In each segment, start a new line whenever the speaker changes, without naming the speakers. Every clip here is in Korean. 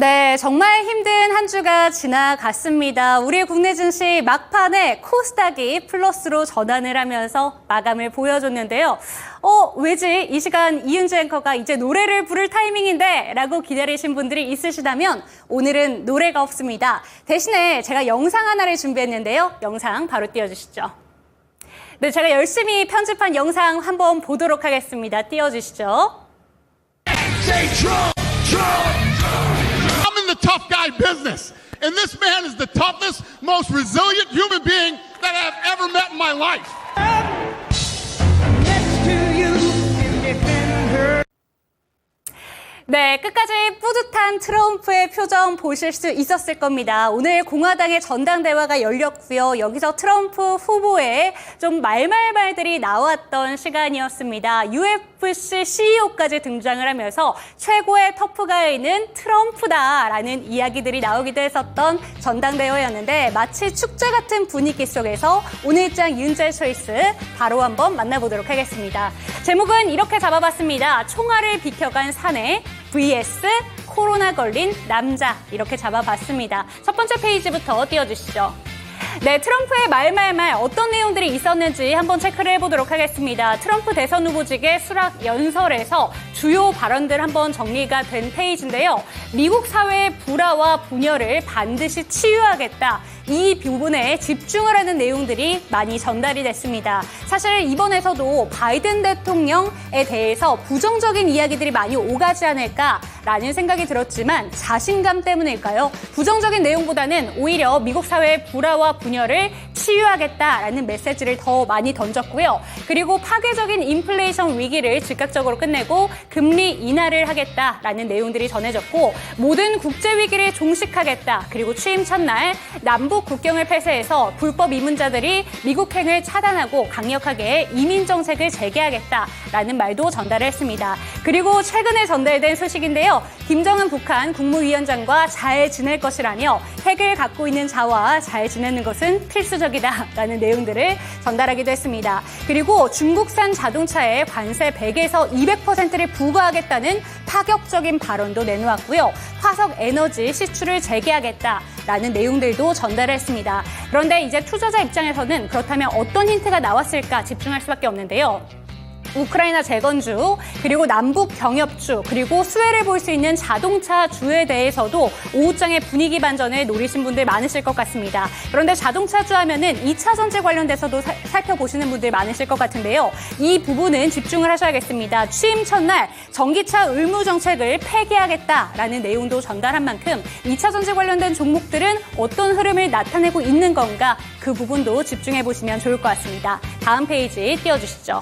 네, 정말 힘든 한 주가 지나갔습니다. 우리 국내 증시 막판에 코스닥이 플러스로 전환을 하면서 마감을 보여줬는데요. 왜지? 이 시간 이은주 앵커가 이제 노래를 부를 타이밍인데 라고 기다리신 분들이 있으시다면 오늘은 노래가 없습니다. 대신에 제가 영상 하나를 준비했는데요. 영상 바로 띄워주시죠. 네, 제가 열심히 편집한 영상 한번 보도록 하겠습니다. 띄워주시죠.
I'm in the tough guy business, and this man is the toughest, most resilient human being that I've ever met in my life.
네, 끝까지 뿌듯한 트럼프의 표정 보실 수 있었을 겁니다. 오늘 공화당의 전당대회가 열렸고요. 여기서 트럼프 후보의 좀 말들이 나왔던 시간이었습니다. UFC CEO까지 등장을 하면서 최고의 터프가이는 트럼프다라는 이야기들이 나오기도 했었던 전당대회였는데 마치 축제 같은 분위기 속에서 오늘장 윤재 초이스 바로 한번 만나보도록 하겠습니다. 제목은 이렇게 잡아봤습니다. 총알을 비켜간 사내 vs 코로나 걸린 남자 이렇게 잡아봤습니다. 첫 번째 페이지부터 띄워주시죠. 네, 트럼프의 말 어떤 내용들이 있었는지 한번 체크를 해보도록 하겠습니다. 트럼프 대선 후보직의 수락 연설에서 주요 발언들 한번 정리가 된 페이지인데요. 미국 사회의 불화와 분열을 반드시 치유하겠다. 이 부분에 집중을 하는 내용들이 많이 전달이 됐습니다. 사실 이번에서도 바이든 대통령에 대해서 부정적인 이야기들이 많이 오가지 않을까라는 생각이 들었지만 자신감 때문일까요? 부정적인 내용보다는 오히려 미국 사회의 불화와 분열을 치유하겠다라는 메시지를 더 많이 던졌고요. 그리고 파괴적인 인플레이션 위기를 즉각적으로 끝내고 금리 인하를 하겠다라는 내용들이 전해졌고 모든 국제 위기를 종식하겠다. 그리고 취임 첫날 남북 국경을 폐쇄해서 불법 이민자들이 미국행을 차단하고 강력하게 이민 정책을 재개하겠다라는 말도 전달을 했습니다. 그리고 최근에 전달된 소식인데요. 김정은 북한 국무위원장과 잘 지낼 것이라며 핵을 갖고 있는 자와 잘 지내는 것은 필수적이다라는 내용들을 전달하기도 했습니다. 그리고 중국산 자동차에 관세 100에서 200%를 부과하겠다는 파격적인 발언도 내놓았고요. 화석 에너지 시추를 재개하겠다라는 내용들도 전달을 했습니다. 그런데 이제 투자자 입장에서는 그렇다면 어떤 힌트가 나왔을까 집중할 수밖에 없는데요. 우크라이나 재건주, 그리고 남북 경협주, 그리고 수혜를 볼 수 있는 자동차 주에 대해서도 오후장의 분위기 반전을 노리신 분들 많으실 것 같습니다. 그런데 자동차주 하면은 2차 전지 관련돼서도 살펴보시는 분들 많으실 것 같은데요. 이 부분은 집중을 하셔야겠습니다. 취임 첫날 전기차 의무 정책을 폐기하겠다라는 내용도 전달한 만큼 2차 전지 관련된 종목들은 어떤 흐름을 나타내고 있는 건가 그 부분도 집중해 보시면 좋을 것 같습니다. 다음 페이지 띄워주시죠.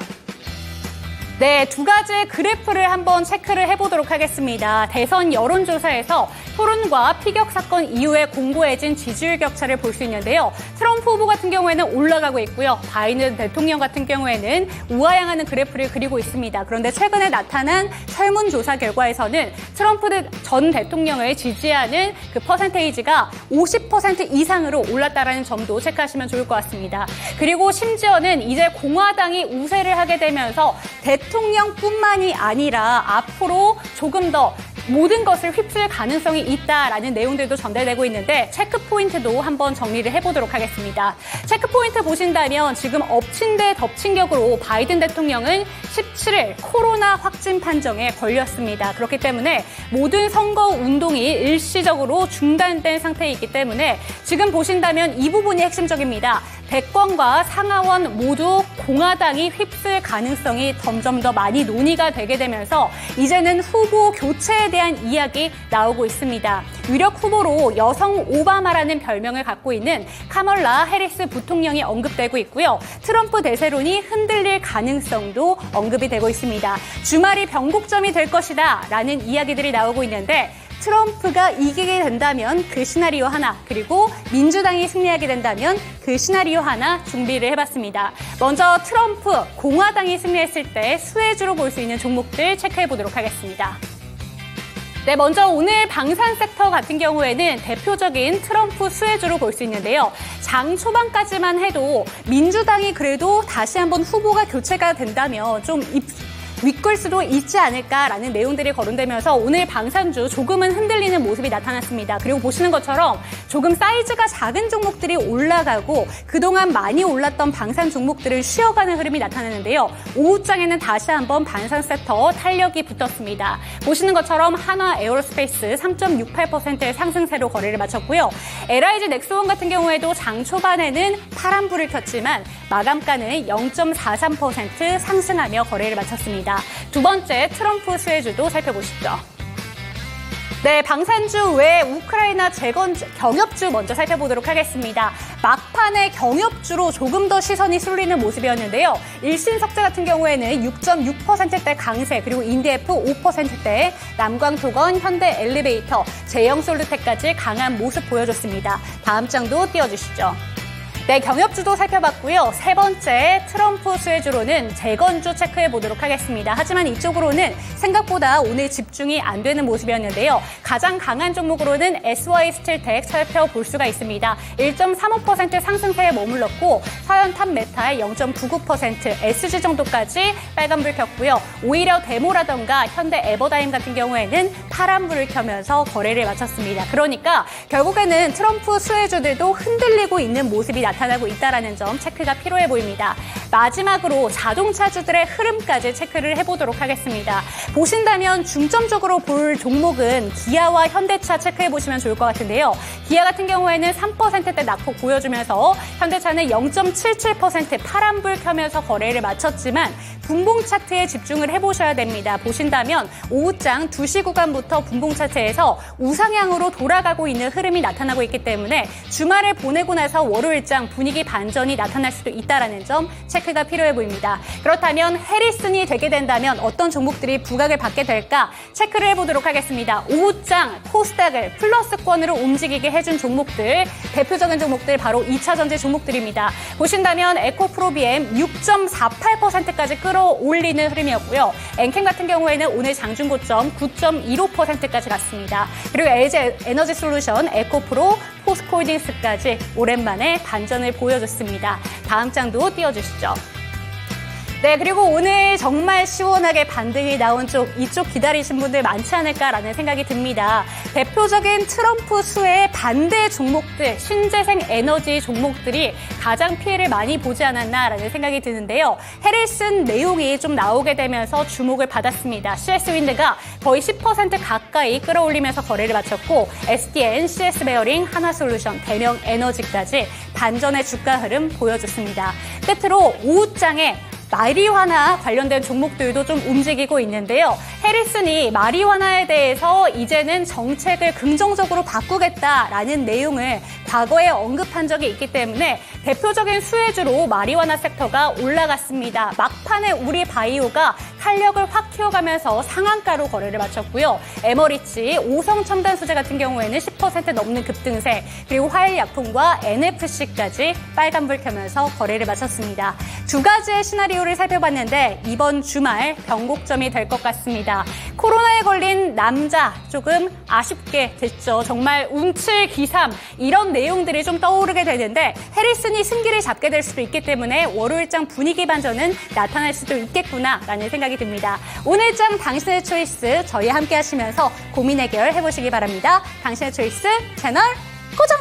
네, 두 가지의 그래프를 한번 체크를 해보도록 하겠습니다. 대선 여론조사에서 토론과 피격 사건 이후에 공고해진 지지율 격차를 볼 수 있는데요. 트럼프 후보 같은 경우에는 올라가고 있고요. 바이든 대통령 같은 경우에는 우하향하는 그래프를 그리고 있습니다. 그런데 최근에 나타난 설문조사 결과에서는 트럼프 전 대통령을 지지하는 그 퍼센테이지가 50% 이상으로 올랐다는 점도 체크하시면 좋을 것 같습니다. 그리고 심지어는 이제 공화당이 우세를 하게 되면서 대통령뿐만이 아니라 앞으로 조금 더 모든 것을 휩쓸 가능성이 있다라는 내용들도 전달되고 있는데 체크 포인트도 한번 정리를 해보도록 하겠습니다. 체크 포인트 보신다면 지금 엎친 데 덮친 격으로 바이든 대통령은 17일 코로나 확진 판정에 걸렸습니다. 그렇기 때문에 모든 선거 운동이 일시적으로 중단된 상태이기 때문에 지금 보신다면 이 부분이 핵심적입니다. 백권과 상하원 모두 공화당이 휩쓸 가능성이 점점 더 많이 논의가 되게 되면서 이제는 후보 교체에 대한 이야기 나오고 있습니다. 유력 후보로 여성 오바마라는 별명을 갖고 있는 카멀라 해리스 부통령이 언급되고 있고요. 트럼프 대세론이 흔들릴 가능성도 언급이 되고 있습니다. 주말이 변곡점이 될 것이다 라는 이야기들이 나오고 있는데 트럼프가 이기게 된다면 그 시나리오 하나, 그리고 민주당이 승리하게 된다면 그 시나리오 하나 준비를 해봤습니다. 먼저 트럼프, 공화당이 승리했을 때 수혜주로 볼 수 있는 종목들 체크해 보도록 하겠습니다. 네, 먼저 오늘 방산 섹터 같은 경우에는 대표적인 트럼프 수혜주로 볼 수 있는데요. 장 초반까지만 해도 민주당이 그래도 다시 한번 후보가 교체가 된다면 좀 위끌 수도 있지 않을까라는 내용들이 거론되면서 오늘 방산주 조금은 흔들리는 모습이 나타났습니다. 그리고 보시는 것처럼 조금 사이즈가 작은 종목들이 올라가고 그동안 많이 올랐던 방산 종목들을 쉬어가는 흐름이 나타나는데요. 오후장에는 다시 한번 방산 섹터 탄력이 붙었습니다. 보시는 것처럼 한화 에어로스페이스 3.68%의 상승세로 거래를 마쳤고요. LIG 넥스원 같은 경우에도 장 초반에는 파란불을 켰지만 마감가는 0.43% 상승하며 거래를 마쳤습니다. 두 번째 트럼프 수혜주도 살펴보시죠. 네, 방산주 외 우크라이나 경협주 먼저 살펴보도록 하겠습니다. 막판에 경협주로 조금 더 시선이 쏠리는 모습이었는데요. 일신석재 같은 경우에는 6.6%대 강세, 그리고 인디에프 5%대, 남광토건, 현대엘리베이터, 제형솔루텍까지 강한 모습 보여줬습니다. 다음 장도 띄워주시죠. 네, 경협주도 살펴봤고요. 세 번째 트럼프 수혜주로는 재건주 체크해 보도록 하겠습니다. 하지만 이쪽으로는 생각보다 오늘 집중이 안 되는 모습이었는데요. 가장 강한 종목으로는 SY스틸텍 살펴볼 수가 있습니다. 1.35% 상승세에 머물렀고 서현탑 메탈 0.99%, SG 정도까지 빨간불 켰고요. 오히려 데모라던가 현대 에버다임 같은 경우에는 파란불을 켜면서 거래를 마쳤습니다. 그러니까 결국에는 트럼프 수혜주들도 흔들리고 있는 모습이 나타나고 있다는 점 체크가 필요해 보입니다. 마지막으로 자동차주들의 흐름까지 체크를 해보도록 하겠습니다. 보신다면 중점적으로 볼 종목은 기아와 현대차 체크해 보시면 좋을 것 같은데요. 기아 같은 경우에는 3%대 낙폭 보여주면서 현대차는 0.77% 파란불 켜면서 거래를 마쳤지만 분봉 차트에 집중을 해보셔야 됩니다. 보신다면 오후장 2시 구간부터 분봉 차트에서 우상향으로 돌아가고 있는 흐름이 나타나고 있기 때문에 주말을 보내고 나서 월요일장 분위기 반전이 나타날 수도 있다는 점 체크가 필요해 보입니다. 그렇다면 해리슨이 되게 된다면 어떤 종목들이 부각을 받게 될까 체크를 해보도록 하겠습니다. 오후장 코스닥을 플러스권으로 움직이게 해준 종목들, 대표적인 종목들 바로 2차 전지 종목들입니다. 보신다면 에코프로비엠 6.48%까지 끌어올리는 흐름이었고요. 엔캠 같은 경우에는 오늘 장중 고점 9.15%까지 갔습니다. 그리고 LG 에너지솔루션, 에코프로, 포스코홀딩스까지 오랜만에 반전을 보여줬습니다. 다음 장도 띄워주시죠. 네, 그리고 오늘 정말 시원하게 반등이 나온 이쪽 기다리신 분들 많지 않을까라는 생각이 듭니다. 대표적인 트럼프 수혜의 반대 종목들, 신재생 에너지 종목들이 가장 피해를 많이 보지 않았나라는 생각이 드는데요. 해리슨 내용이 좀 나오게 되면서 주목을 받았습니다. CS윈드가 거의 10% 가까이 끌어올리면서 거래를 마쳤고 SDN, CS베어링, 하나솔루션, 대명에너지까지 반전의 주가 흐름 보여줬습니다. 끝으로 오후장에 마리화나 관련된 종목들도 좀 움직이고 있는데요. 해리슨이 마리화나에 대해서 이제는 정책을 긍정적으로 바꾸겠다라는 내용을 과거에 언급한 적이 있기 때문에 대표적인 수혜주로 마리화나 섹터가 올라갔습니다. 막판에 우리 바이오가 탄력을 확 키워가면서 상한가로 거래를 마쳤고요. 에머리치, 오성첨단 소재 같은 경우에는 10% 넘는 급등세, 그리고 화일약품과 NFC까지 빨간불 켜면서 거래를 마쳤습니다. 두 가지의 시나리오를 살펴봤는데 이번 주말 변곡점이 될 것 같습니다. 코로나에 걸린 남자 조금 아쉽게 됐죠. 정말 운칠기삼 이런 내용들이 좀 떠오르게 되는데 해리슨이 승기를 잡게 될 수도 있기 때문에 월요일장 분위기 반전은 나타날 수도 있겠구나라는 생각이 듭니다. 오늘장 당신의 초이스 저희 함께 하시면서 고민 해결 해보시기 바랍니다. 당신의 초이스 채널 고정!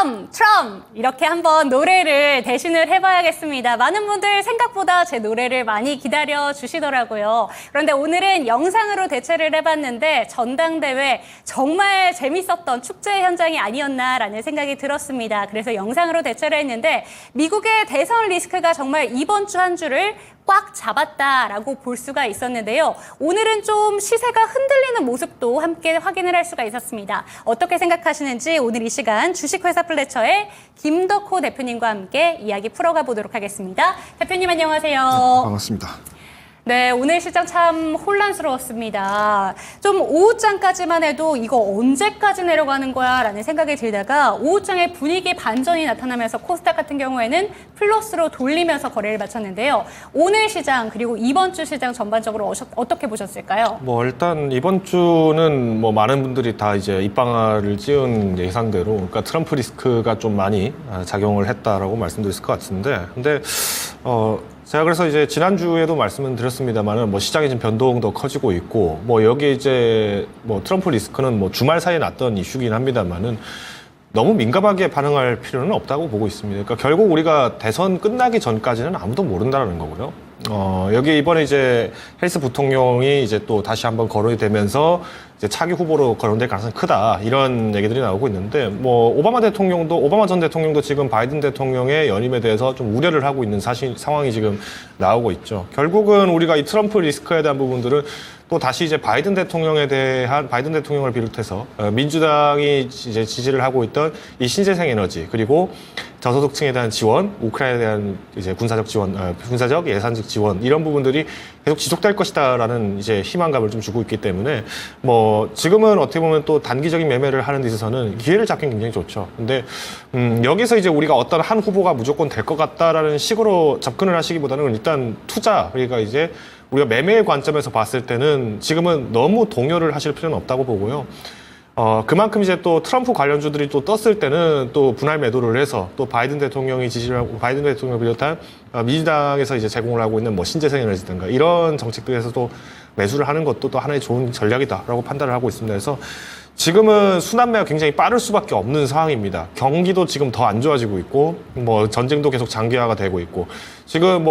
트럼 이렇게 한번 노래를 대신을 해봐야겠습니다. 많은 분들 생각보다 제 노래를 많이 기다려 주시더라고요. 그런데 오늘은 영상으로 대체를 해봤는데 전당대회 정말 재밌었던 축제 현장이 아니었나라는 생각이 들었습니다. 그래서 영상으로 대체를 했는데 미국의 대선 리스크가 정말 이번 주 한 주를 꽉 잡았다라고 볼 수가 있었는데요. 오늘은 좀 시세가 흔들리는 모습도 함께 확인을 할 수가 있었습니다. 어떻게 생각하시는지 오늘 이 시간 주식회사 플래처의 김덕호 대표님과 함께 이야기 풀어가 보도록 하겠습니다. 대표님 안녕하세요.
반갑습니다.
네, 오늘 시장 참 혼란스러웠습니다. 좀 오후장까지만 해도 이거 언제까지 내려가는 거야 라는 생각이 들다가 오후장에 분위기 반전이 나타나면서 코스닥 같은 경우에는 플러스로 돌리면서 거래를 마쳤는데요. 오늘 시장 그리고 이번 주 시장 전반적으로 어떻게 보셨을까요?
일단 이번 주는 많은 분들이 다 이제 입방아를 찌운 예상대로 그러니까 트럼프 리스크가 좀 많이 작용을 했다라고 말씀드릴 것 같은데 근데 제가 그래서 이제 지난주에도 말씀을 드렸습니다만은 시장이 지금 변동도 커지고 있고 여기 이제 트럼프 리스크는 주말 사이에 났던 이슈긴 합니다만은 너무 민감하게 반응할 필요는 없다고 보고 있습니다. 그러니까 결국 우리가 대선 끝나기 전까지는 아무도 모른다는 거고요. 여기 이번에 이제 헬스 부통령이 이제 또 다시 한번 거론이 되면서 이제 차기 후보로 거론될 가능성이 크다 이런 얘기들이 나오고 있는데 오바마 전 대통령도 지금 바이든 대통령의 연임에 대해서 좀 우려를 하고 있는 상황이 지금 나오고 있죠. 결국은 우리가 이 트럼프 리스크에 대한 부분들은 또 다시 이제 바이든 대통령을 비롯해서 민주당이 이제 지지를 하고 있던 이 신재생 에너지 그리고 저소득층에 대한 지원, 우크라이나에 대한 이제 군사적 지원, 군사적 예산적 지원 이런 부분들이 계속 지속될 것이다라는 이제 희망감을 좀 주고 있기 때문에 지금은 어떻게 보면 또 단기적인 매매를 하는 데 있어서는 기회를 잡긴 굉장히 좋죠. 근데 여기서 이제 우리가 어떤 한 후보가 무조건 될 것 같다라는 식으로 접근을 하시기보다는 일단 투자 그러니까 이제 우리가 매매의 관점에서 봤을 때는 지금은 너무 동요를 하실 필요는 없다고 보고요. 그만큼 이제 또 트럼프 관련주들이 또 떴을 때는 또 분할 매도를 해서 또 바이든 대통령이 지지를 하고 바이든 대통령을 비롯한 민주당에서 이제 제공을 하고 있는 신재생 에너지든가 이런 정책들에서도 매수를 하는 것도 또 하나의 좋은 전략이다라고 판단을 하고 있습니다. 그래서 지금은 순환매가 굉장히 빠를 수밖에 없는 상황입니다. 경기도 지금 더 안 좋아지고 있고 전쟁도 계속 장기화가 되고 있고 지금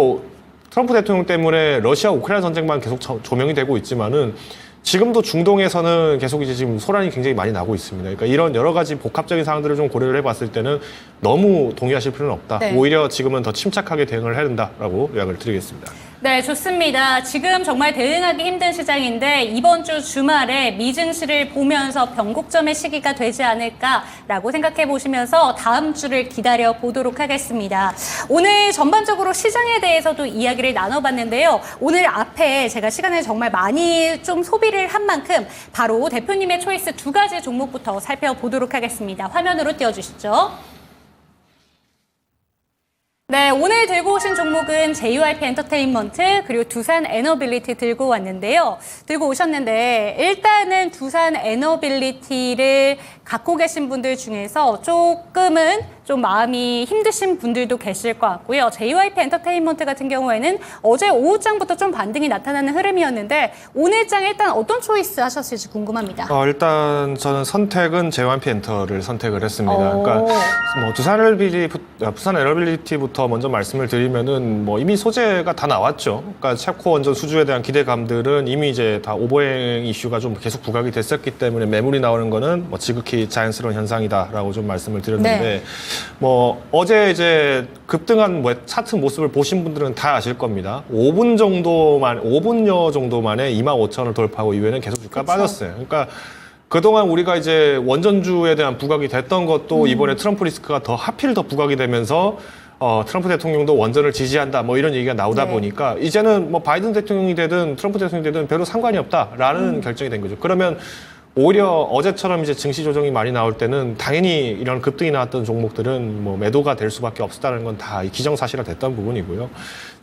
트럼프 대통령 때문에 러시아 우크라이나 전쟁만 계속 조명이 되고 있지만은 지금도 중동에서는 계속 이제 지금 소란이 굉장히 많이 나고 있습니다. 그러니까 이런 여러 가지 복합적인 상황들을 좀 고려를 해봤을 때는 너무 동의하실 필요는 없다.
네.
오히려 지금은 더 침착하게 대응을 해야 된다라고 요약을 드리겠습니다.
네, 좋습니다. 지금 정말 대응하기 힘든 시장인데 이번 주 주말에 미증시를 보면서 변곡점의 시기가 되지 않을까라고 생각해 보시면서 다음 주를 기다려 보도록 하겠습니다. 오늘 전반적으로 시장에 대해서도 이야기를 나눠봤는데요. 오늘 앞에 제가 시간을 정말 많이 좀 소비를 한 만큼 바로 대표님의 초이스 두 가지 종목부터 살펴보도록 하겠습니다. 화면으로 띄워주시죠. 네, 오늘 들고 오신 종목은 JYP 엔터테인먼트 그리고 두산 에너빌리티 들고 왔는데요. 들고 오셨는데 일단은 두산 에너빌리티를 갖고 계신 분들 중에서 조금은 좀 마음이 힘드신 분들도 계실 것 같고요. JYP 엔터테인먼트 같은 경우에는 어제 오후장부터 좀 반등이 나타나는 흐름이었는데 오늘장 일단 어떤 초이스 하셨을지 궁금합니다.
일단 저는 선택은 JYP 엔터를 선택을 했습니다. 그러니까 두산 에너빌리티부터 먼저 말씀을 드리면은 이미 소재가 다 나왔죠. 그러니까 챕코 원전 수주에 대한 기대감들은 이미 이제 다 오버행 이슈가 좀 계속 부각이 됐었기 때문에 매물이 나오는 거는 지극히 자연스러운 현상이다라고 좀 말씀을 드렸는데
네.
어제 이제 급등한 차트 모습을 보신 분들은 다 아실 겁니다. 5분여 정도만에 25,000원을 돌파하고 이후에는 계속 주가가 빠졌어요. 그러니까 그동안 우리가 이제 원전주에 대한 부각이 됐던 것도 이번에 트럼프 리스크가 하필 더 부각이 되면서 트럼프 대통령도 원전을 지지한다 이런 얘기가 나오다 보니까 이제는 바이든 대통령이 되든 트럼프 대통령이 되든 별로 상관이 없다라는 결정이 된 거죠. 그러면 오히려 어제처럼 이제 증시 조정이 많이 나올 때는 당연히 이런 급등이 나왔던 종목들은 매도가 될 수밖에 없었다는 건 다 기정사실화 됐던 부분이고요.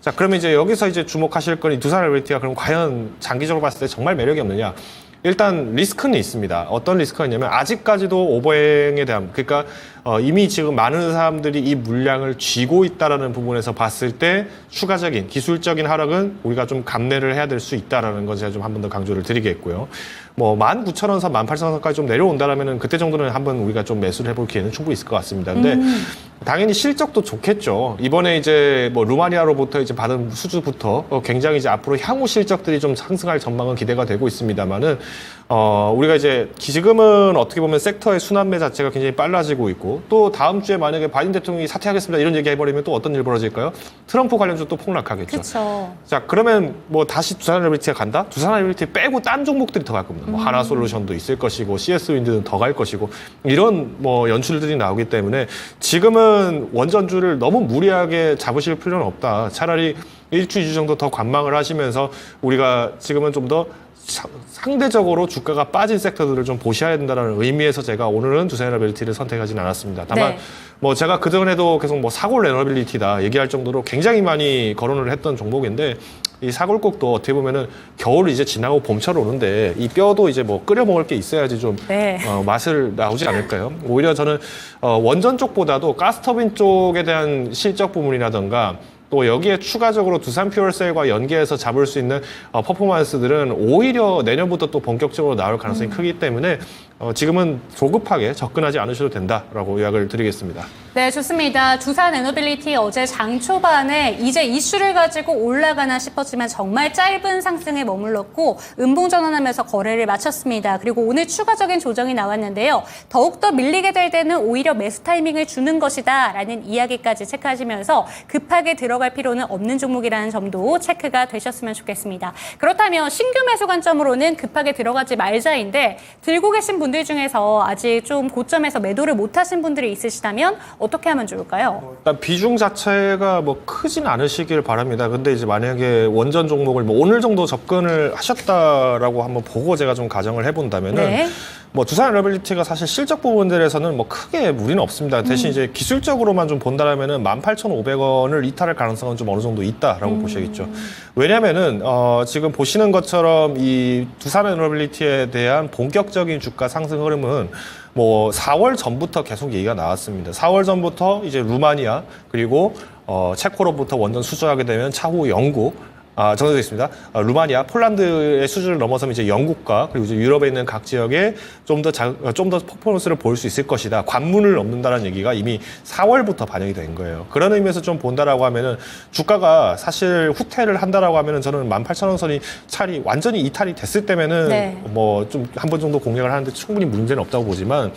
자, 그러면 이제 여기서 이제 주목하실 건 이 두산 에너빌리티가 그럼 과연 장기적으로 봤을 때 정말 매력이 없느냐? 일단 리스크는 있습니다. 어떤 리스크가 있냐면 아직까지도 오버행에 대한 그러니까 이미 지금 많은 사람들이 이 물량을 쥐고 있다라는 부분에서 봤을 때 추가적인 기술적인 하락은 우리가 좀 감내를 해야 될 수 있다라는 건 제가 좀 한 번 더 강조를 드리겠고요. 뭐 19,000원선 18,000원까지 좀 내려온다라면은 그때 정도는 한번 우리가 좀 매수를 해볼 기회는 충분히 있을 것 같습니다. 근데 당연히 실적도 좋겠죠. 이번에 이제 뭐 루마니아로부터 이제 받은 수주부터 굉장히 이제 앞으로 향후 실적들이 좀 상승할 전망은 기대가 되고 있습니다만은 우리가 이제 지금은 어떻게 보면 섹터의 순환매 자체가 굉장히 빨라지고 있고 또 다음 주에 만약에 바이든 대통령이 사퇴하겠습니다 이런 얘기 해버리면 또 어떤 일 벌어질까요? 트럼프 관련주 또 폭락하겠죠.
그렇죠.
자 그러면 뭐 다시 두산하이브리티가 간다? 두산하이브리티 빼고 딴 종목들이 더 갈 겁니다. 뭐 하나솔루션도 있을 것이고 CS 윈드는 더 갈 것이고 이런 뭐 연출들이 나오기 때문에 지금은 원전주를 너무 무리하게 잡으실 필요는 없다. 차라리 1주, 2주 정도 더 관망을 하시면서 우리가 지금은 좀 더 상대적으로 주가가 빠진 섹터들을 좀 보셔야 된다는 의미에서 제가 오늘은 두산에너빌리티를 선택하지는 않았습니다. 다만
네.
뭐 제가 그전에도 계속 뭐 사골 에너빌리티다 얘기할 정도로 굉장히 많이 거론을 했던 종목인데 이 사골국도 어떻게 보면은 겨울 이제 지나고 봄철 오는데 이 뼈도 이제 뭐 끓여 먹을 게 있어야지 좀
네.
맛을 나오지 않을까요? 오히려 저는 원전 쪽보다도 가스터빈 쪽에 대한 실적 부분이라던가 또 여기에 추가적으로 두산 퓨얼셀과 연계해서 잡을 수 있는 퍼포먼스들은 오히려 내년부터 또 본격적으로 나올 가능성이 크기 때문에 지금은 조급하게 접근하지 않으셔도 된다라고 요약을 드리겠습니다.
네, 좋습니다. 두산 에너빌리티 어제 장 초반에 이제 이슈를 가지고 올라가나 싶었지만 정말 짧은 상승에 머물렀고 음봉 전환하면서 거래를 마쳤습니다. 그리고 오늘 추가적인 조정이 나왔는데요. 더욱더 밀리게 될 때는 오히려 매수 타이밍을 주는 것이다 라는 이야기까지 체크하시면서 급하게 들어갈 필요는 없는 종목이라는 점도 체크가 되셨으면 좋겠습니다. 그렇다면 신규 매수 관점으로는 급하게 들어가지 말자인데 들고 계신 분들 중에서 아직 좀 고점에서 매도를 못하신 분들이 있으시다면 어떻게 하면 좋을까요?
일단 비중 자체가 뭐 크진 않으시길 바랍니다. 근데 이제 만약에 원전 종목을 뭐 오늘 정도 접근을 하셨다라고 한번 보고 제가 좀 가정을 해본다면은
네.
뭐 두산 에너빌리티가 사실 실적 부분들에서는 뭐 크게 무리는 없습니다. 대신 이제 기술적으로만 좀 본다라면은 18,500원을 이탈할 가능성은 좀 어느 정도 있다라고 보셔야겠죠. 왜냐면은 지금 보시는 것처럼 이 두산 에너빌리티에 대한 본격적인 주가 상승 흐름은 뭐 4월 전부터 계속 얘기가 나왔습니다. 4월 전부터 이제 루마니아 그리고 체코로부터 원전 수주하게 되면 차후 영국 정해져 있습니다. 루마니아, 폴란드의 수준을 넘어서면 이제 영국과 그리고 이제 유럽에 있는 각 지역에 좀 더 퍼포먼스를 보일 수 있을 것이다. 관문을 넘는다는 얘기가 이미 4월부터 반영이 된 거예요. 그런 의미에서 좀 본다라고 하면은 주가가 사실 후퇴를 한다라고 하면은 저는 18,000원 선이 완전히 이탈이 됐을 때면은
네.
뭐 좀 한 번 정도 공략을 하는데 충분히 문제는 없다고 보지만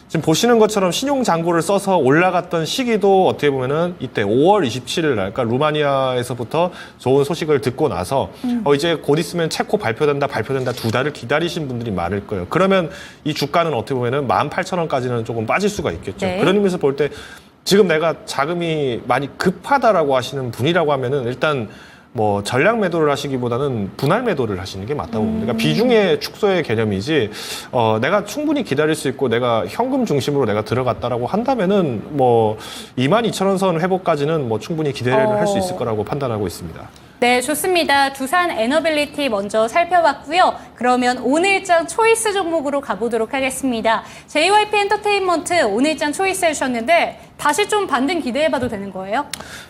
지금 보시는 것처럼 신용 잔고를 써서 올라갔던 시기도 어떻게 보면은 이때 5월 27일 날, 그러니까 루마니아에서부터 좋은 소식을 듣고 나서 이제 곧 있으면 체코 발표된다 2달을 기다리신 분들이 많을 거예요. 그러면 이 주가는 어떻게 보면은 18,000원까지는 조금 빠질 수가 있겠죠.
네.
그런 의미에서 볼 때 지금 내가 자금이 많이 급하다라고 하시는 분이라고 하면은 일단 뭐 전량 매도를 하시기보다는 분할 매도를 하시는 게 맞다고 봅니다. 그러니까 비중의 축소의 개념이지 내가 충분히 기다릴 수 있고 내가 현금 중심으로 내가 들어갔다라고 한다면은 뭐 22,000원 선 회복까지는 뭐 충분히 기대를 할 수 있을 거라고 판단하고 있습니다.
네, 좋습니다. 두산 에너빌리티 먼저 살펴봤고요. 그러면 오늘장 초이스 종목으로 가보도록 하겠습니다. JYP 엔터테인먼트 오늘장 초이스 해주셨는데 다시 좀 반등 기대해봐도 되는 거예요?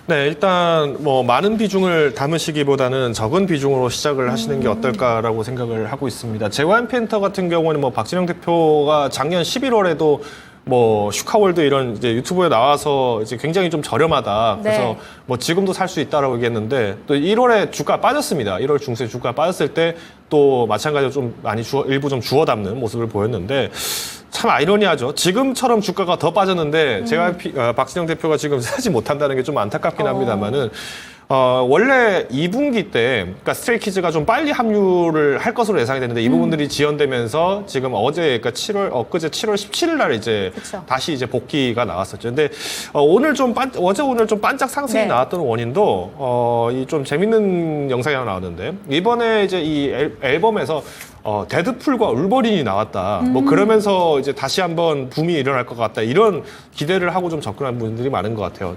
네, 일단 뭐 많은 비중을 담으시기보다는 적은 비중으로 시작을 하시는 게 어떨까라고 생각을 하고 있습니다. JYP 엔터 같은 경우는 뭐 박진영 대표가 작년 11월에도 뭐 슈카월드 이런 이제 유튜브에 나와서 이제 굉장히 좀 저렴하다. 그래서
네.
뭐 지금도 살 수 있다라고 얘기했는데 또 1월에 주가 빠졌습니다. 1월 중순에 주가 빠졌을 때 또 마찬가지로 좀 많이 일부 좀 주워 담는 모습을 보였는데 참 아이러니하죠. 지금처럼 주가가 더 빠졌는데 제가 박진영 대표가 지금 사지 못한다는 게 좀 안타깝긴 합니다만은 원래 2분기 때, 그러니까 스트레이키즈가 좀 빨리 합류를 할 것으로 예상이 되는데 이 부분들이 지연되면서 지금 어제, 그러니까 엊그제 7월 17일 날 이제
그쵸.
다시 이제 복귀가 나왔었죠. 근데 오늘 좀 오늘 좀 반짝 상승이
네.
나왔던 원인도 이 좀 재밌는 영상이 하나 나왔는데 이번에 이제 이 앨범에서 데드풀과 울버린이 나왔다. 뭐 그러면서 이제 다시 한번 붐이 일어날 것 같다. 이런 기대를 하고 좀 접근한 분들이 많은 것 같아요.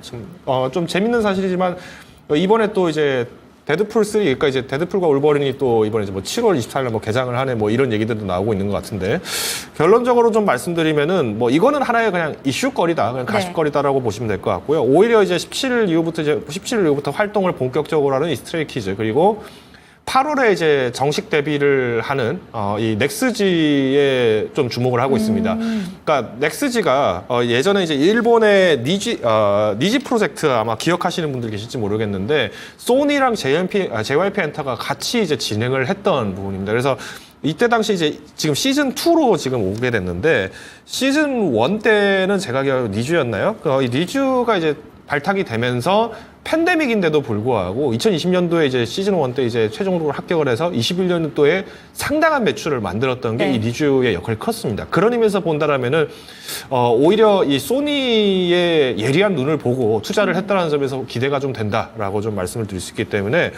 좀 재밌는 사실이지만 이번에 또 이제 데드풀 3, 그러니까 이제 데드풀과 울버린이 또 이번에 이제 뭐 7월 24일 날 뭐 개장을 하네 뭐 이런 얘기들도 나오고 있는 것 같은데 결론적으로 좀 말씀드리면은 뭐 이거는 하나의 그냥 이슈거리다, 그냥 가십거리다라고 보시면 될 것 같고요. 오히려 이제 17일 이후부터 활동을 본격적으로 하는 이 스트레이키즈 그리고 8월에 이제 정식 데뷔를 하는 이 넥스지에 좀 주목을 하고 있습니다. 그러니까 넥스지가 예전에 이제 일본의 니지 프로젝트 아마 기억하시는 분들 계실지 모르겠는데 소니랑 JYP 엔터가 같이 이제 진행을 했던 부분입니다. 그래서 이때 당시 이제 지금 시즌 2로 지금 오게 됐는데 시즌 1 때는 제가 기억하기로 니쥬였나요? 이 니쥬가 이제 발탁이 되면서 팬데믹인데도 불구하고 2020년도에 이제 시즌 1 때 이제 최종적으로 합격을 해서 21년도에 상당한 매출을 만들었던 게 이 니쥬의 역할이 컸습니다. 그런 의미에서 본다라면은 오히려 이 소니의 예리한 눈을 보고 투자를 했다는 점에서 기대가 좀 된다라고 좀 말씀을 드릴 수 있기 때문에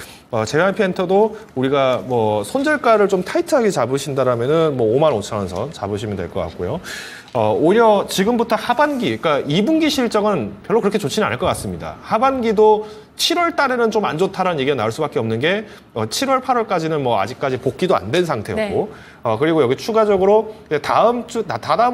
JYP 엔터도 우리가 뭐 손절가를 좀 타이트하게 잡으신다라면은 뭐 55,000원 선 잡으시면 될 것 같고요. 오히려 지금부터 하반기, 그러니까 2분기 실적은 별로 그렇게 좋지는 않을 것 같습니다. 하반기도 7월 달에는 좀 안 좋다라는 얘기가 나올 수밖에 없는 게 7월, 8월까지는 뭐 아직까지 복귀도 안 된 상태였고 그리고 여기 추가적으로 다다음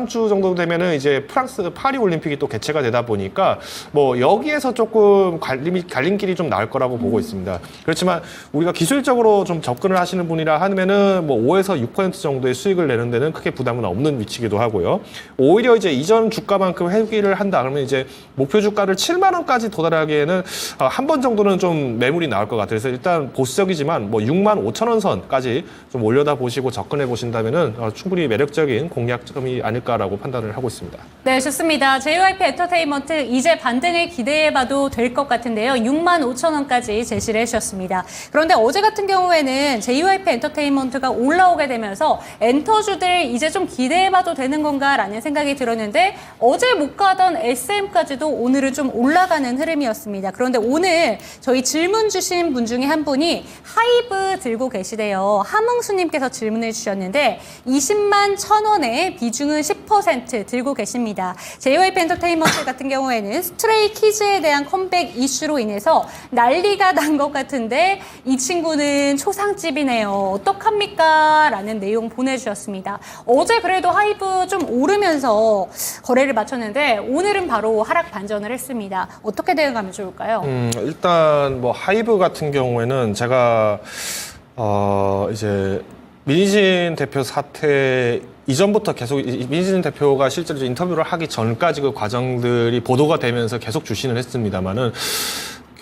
주 정도 되면은 이제 프랑스 파리 올림픽이 또 개최가 되다 보니까 뭐 여기에서 조금 갈림길이 좀 나올 거라고 보고 있습니다. 그렇지만 우리가 기술적으로 좀 접근을 하시는 분이라 하면은 뭐 5에서 6% 정도의 수익을 내는 데는 크게 부담은 없는 위치이기도 하고요. 오히려 이제 이전 주가만큼 회귀를 한다 그러면 이제 목표 주가를 7만 원까지 도달하기에는 한 번 정도는 좀 매물이 나올 것 같아요. 그래서 일단 보수적이지만 뭐 6만 5천 원 선까지 좀 올려다 보시고 접근해 보신다면은 충분히 매력적인 공략점이 아닐까라고 판단을 하고 있습니다.
네, 좋습니다. JYP 엔터테인먼트 이제 반등을 기대해봐도 될 것 같은데요. 6만 5천 원까지 제시를 해주셨습니다. 그런데 어제 같은 경우에는 JYP 엔터테인먼트가 올라오게 되면서 엔터주들 이제 좀 기대해봐도 되는 건가라는 생각이 들었는데 어제 못 가던 SM까지도 오늘은 좀 올라가는 흐름이었습니다. 그런데 오늘 저희 질문 주신 분 중에 한 분이 하이브 들고 계시대요. 함흥수님께서 질문을 주셨는데 20만 1,000원에 비중은 10% 들고 계십니다. JYP 엔터테인먼트 같은 경우에는 스트레이 키즈에 대한 컴백 이슈로 인해서 난리가 난 것 같은데 이 친구는 초상집이네요. 어떡합니까? 라는 내용 보내주셨습니다. 어제 그래도 하이브 좀 오르면서 거래를 마쳤는데 오늘은 바로 하락 반전을 했습니다. 어떻게 대응하면 좋을까요?
일단 뭐 하이브 같은 경우에는 제가 이제 민희진 대표 사태 이전부터 계속 민희진 대표가 실제로 인터뷰를 하기 전까지 그 과정들이 보도가 되면서 계속 주시는 했습니다만은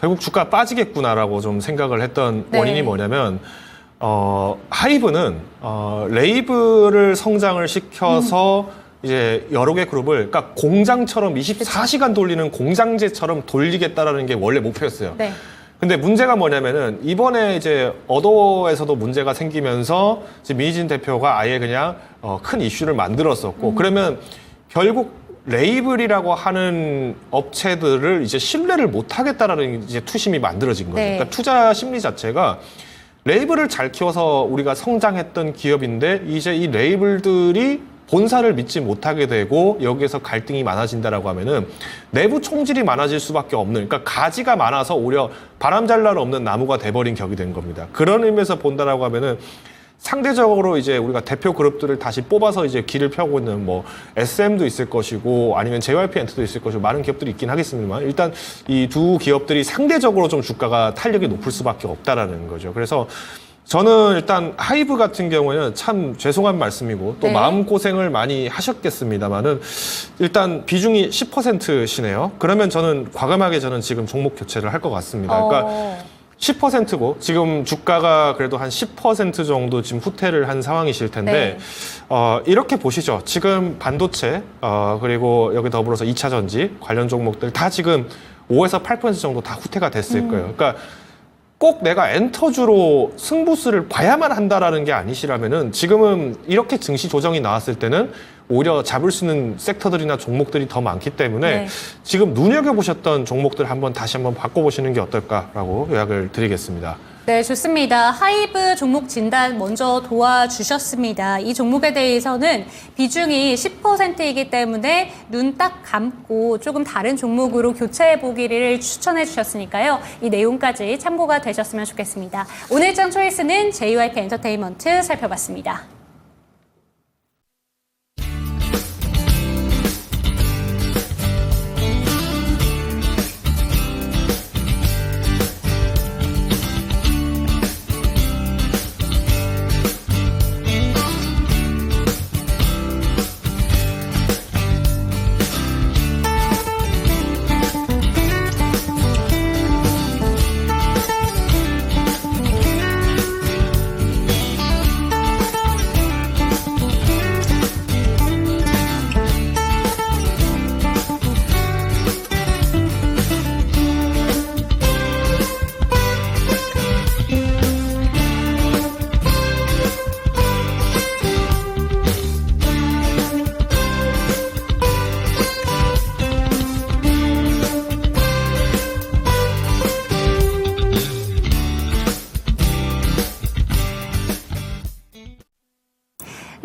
결국 주가 빠지겠구나라고 좀 생각을 했던 원인이 뭐냐면 하이브는 레이블을 성장을 시켜서 이제 여러 개 그룹을 그러니까 공장처럼 24시간 돌리는 공장제처럼 돌리겠다라는 게 원래 목표였어요.
네.
근데 문제가 뭐냐면은 이번에 이제 어도에서도 문제가 생기면서 이제 민희진 대표가 아예 그냥 큰 이슈를 만들었었고 그러면 결국 레이블이라고 하는 업체들을 이제 신뢰를 못 하겠다라는 이제 투심이 만들어진 거죠.
네.
그러니까 투자 심리 자체가 레이블을 잘 키워서 우리가 성장했던 기업인데 이제 이 레이블들이 본사를 믿지 못하게 되고 여기에서 갈등이 많아진다라고 하면은 내부 총질이 많아질 수밖에 없는, 그러니까 가지가 많아서 오히려 바람 잘 날 없는 나무가 돼버린 격이 된 겁니다. 그런 의미에서 본다라고 하면은 상대적으로 이제 우리가 대표 그룹들을 다시 뽑아서 이제 길을 펴고 있는 뭐 SM도 있을 것이고 아니면 JYP 엔터도 있을 것이고 많은 기업들이 있긴 하겠습니다만 일단 이 두 기업들이 상대적으로 좀 주가가 탄력이 높을 수밖에 없다라는 거죠. 그래서 저는 일단 하이브 같은 경우에는 참 죄송한 말씀이고 또 마음고생을 많이 하셨겠습니다만은 일단 비중이 10%시네요. 그러면 저는 과감하게 저는 지금 종목 교체를 할 것 같습니다. 그러니까 10%고 지금 주가가 그래도 한 10% 정도 지금 후퇴를 한 상황이실 텐데 이렇게 보시죠. 지금 반도체 그리고 여기 더불어서 2차 전지 관련 종목들 다 지금 5에서 8% 정도 다 후퇴가 됐을 거예요. 그러니까 꼭 내가 엔터주로 승부수를 봐야만 한다라는 게 아니시라면은 지금은 이렇게 증시 조정이 나왔을 때는 오히려 잡을 수 있는 섹터들이나 종목들이 더 많기 때문에 지금 눈여겨보셨던 종목들 다시 한번 바꿔보시는 게 어떨까라고 요약을 드리겠습니다.
네, 좋습니다. 하이브 종목 진단 먼저 도와주셨습니다. 이 종목에 대해서는 비중이 10%이기 때문에 눈 딱 감고 조금 다른 종목으로 교체해 보기를 추천해 주셨으니까요. 이 내용까지 참고가 되셨으면 좋겠습니다. 오늘 장 초이스는 JYP 엔터테인먼트 살펴봤습니다.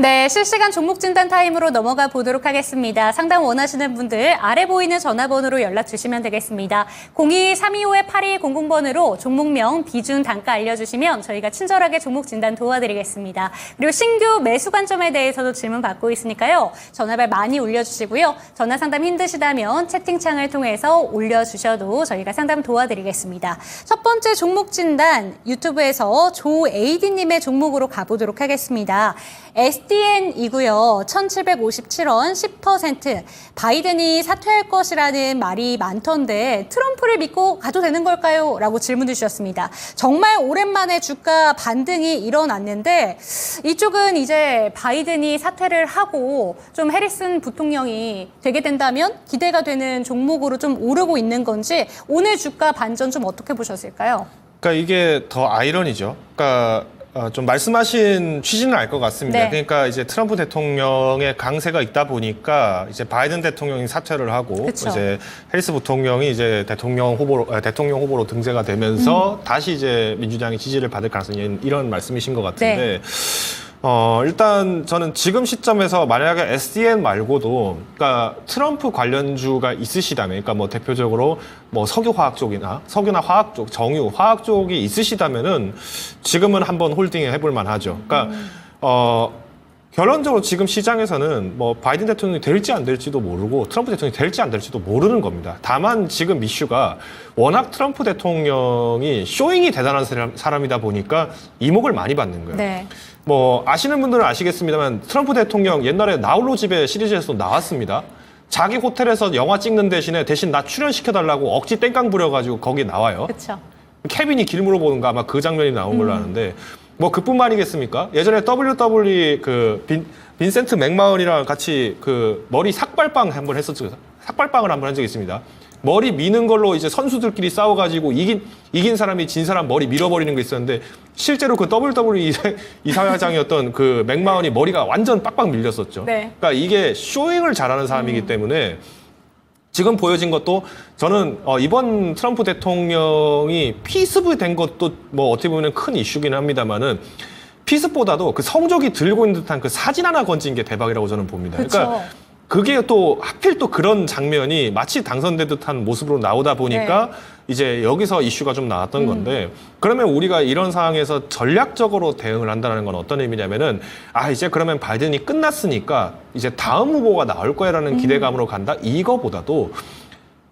네, 실시간 종목 진단 타임으로 넘어가 보도록 하겠습니다. 상담 원하시는 분들 아래 보이는 전화번호로 연락 주시면 되겠습니다. 02-325-8200번으로 종목명, 비중, 단가 알려주시면 저희가 친절하게 종목 진단 도와드리겠습니다. 그리고 신규 매수 관점에 대해서도 질문 받고 있으니까요. 전화벨 많이 올려주시고요. 전화 상담 힘드시다면 채팅창을 통해서 올려주셔도 저희가 상담 도와드리겠습니다. 첫 번째 종목 진단 유튜브에서 조에이디님의 종목으로 가보도록 하겠습니다. SDN이고요. 1757원 10%. 바이든이 사퇴할 것이라는 말이 많던데 트럼프를 믿고 가도 되는 걸까요? 라고 질문 주셨습니다. 정말 오랜만에 주가 반등이 일어났는데 이쪽은 이제 바이든이 사퇴를 하고 좀 해리슨 부통령이 되게 된다면 기대가 되는 종목으로 좀 오르고 있는 건지 오늘 주가 반전 좀 어떻게 보셨을까요?
그러니까 이게 더 아이러니죠. 그러니까 좀 말씀하신 취지는 알 것 같습니다.
네.
그러니까 이제 트럼프 대통령의 강세가 있다 보니까 이제 바이든 대통령이 사퇴를 하고
그쵸.
이제 해리스 부통령이 이제 대통령 후보로 등재가 되면서 다시 이제 민주당의 지지를 받을 가능성이 이런 말씀이신 것 같은데. 일단 저는 지금 시점에서 만약에 SDN 말고도 그러니까 트럼프 관련주가 있으시다면 그러니까 뭐 대표적으로 뭐 석유화학 쪽이나 석유나 화학 쪽, 정유, 화학 쪽이 있으시다면은 지금은 한번 홀딩 해볼 만하죠. 그러니까 결론적으로 지금 시장에서는 뭐 바이든 대통령이 될지 안 될지도 모르고 트럼프 대통령이 될지 안 될지도 모르는 겁니다. 다만 지금 이슈가 워낙 트럼프 대통령이 쇼잉이 대단한 사람이다 보니까 이목을 많이 받는 거예요.
네.
뭐 아시는 분들은 아시겠습니다만 트럼프 대통령 옛날에 나홀로 집에 시리즈에서도 나왔습니다. 자기 호텔에서 영화 찍는 대신 나 출연시켜달라고 억지 땡깡 부려가지고 거기 나와요.
그렇죠.
케빈이 길 물어보는가 아마 그 장면이 나온 걸로 아는데 뭐 그뿐만이겠습니까? 예전에 WWE 빈센트 맥마은이랑 같이 그 머리 삭발빵 한번 했었죠. 삭발빵을 한번 한 적이 있습니다. 머리 미는 걸로 이제 선수들끼리 싸워가지고 이긴 사람이 진 사람 머리 밀어버리는 거 있었는데 실제로 그 WWE 이사회장이었던 그 맥마은이 머리가 완전 빡빡 밀렸었죠.
네.
그러니까 이게 쇼잉을 잘하는 사람이기 때문에 지금 보여진 것도 저는 이번 트럼프 대통령이 피습이 된 것도 뭐 어떻게 보면 큰 이슈긴 합니다만은 피습보다도 그 성적이 들고 있는 듯한 그 사진 하나 건진 게 대박이라고 저는 봅니다.
그쵸.
그러니까 그게 또 하필 또 그런 장면이 마치 당선된 듯한 모습으로 나오다 보니까 이제 여기서 이슈가 좀 나왔던 건데 그러면 우리가 이런 상황에서 전략적으로 대응을 한다는 건 어떤 의미냐면은 이제 그러면 바이든이 끝났으니까 이제 다음 후보가 나올 거야라는 기대감으로 간다 이거보다도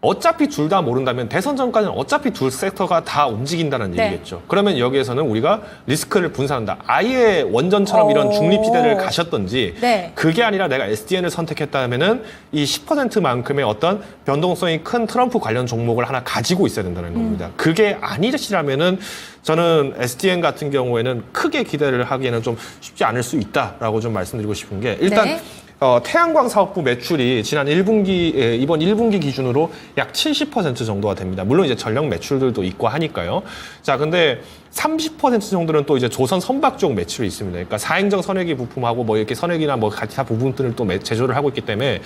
어차피 둘 다 모른다면 대선 전까지는 어차피 둘 섹터가 다 움직인다는
네.
얘기겠죠. 그러면 여기에서는 우리가 리스크를 분산한다. 아예 원전처럼 이런 중립지대를 가셨던지
네.
그게 아니라 내가 SDN을 선택했다면은 이 10%만큼의 어떤 변동성이 큰 트럼프 관련 종목을 하나 가지고 있어야 된다는 겁니다. 그게 아니시라면은 저는 SDN 같은 경우에는 크게 기대를 하기에는 좀 쉽지 않을 수 있다라고 좀 말씀드리고 싶은 게 일단
네.
태양광 사업부 매출이 지난 1분기, 이번 1분기 기준으로 약 70% 정도가 됩니다. 물론 이제 전력 매출들도 있고 하니까요. 자, 근데 30% 정도는 또 이제 조선 선박 쪽 매출이 있습니다. 그러니까 사행정 선회기 부품하고 뭐 이렇게 선회기나 뭐 기타 부분들을 또 제조를 하고 있기 때문에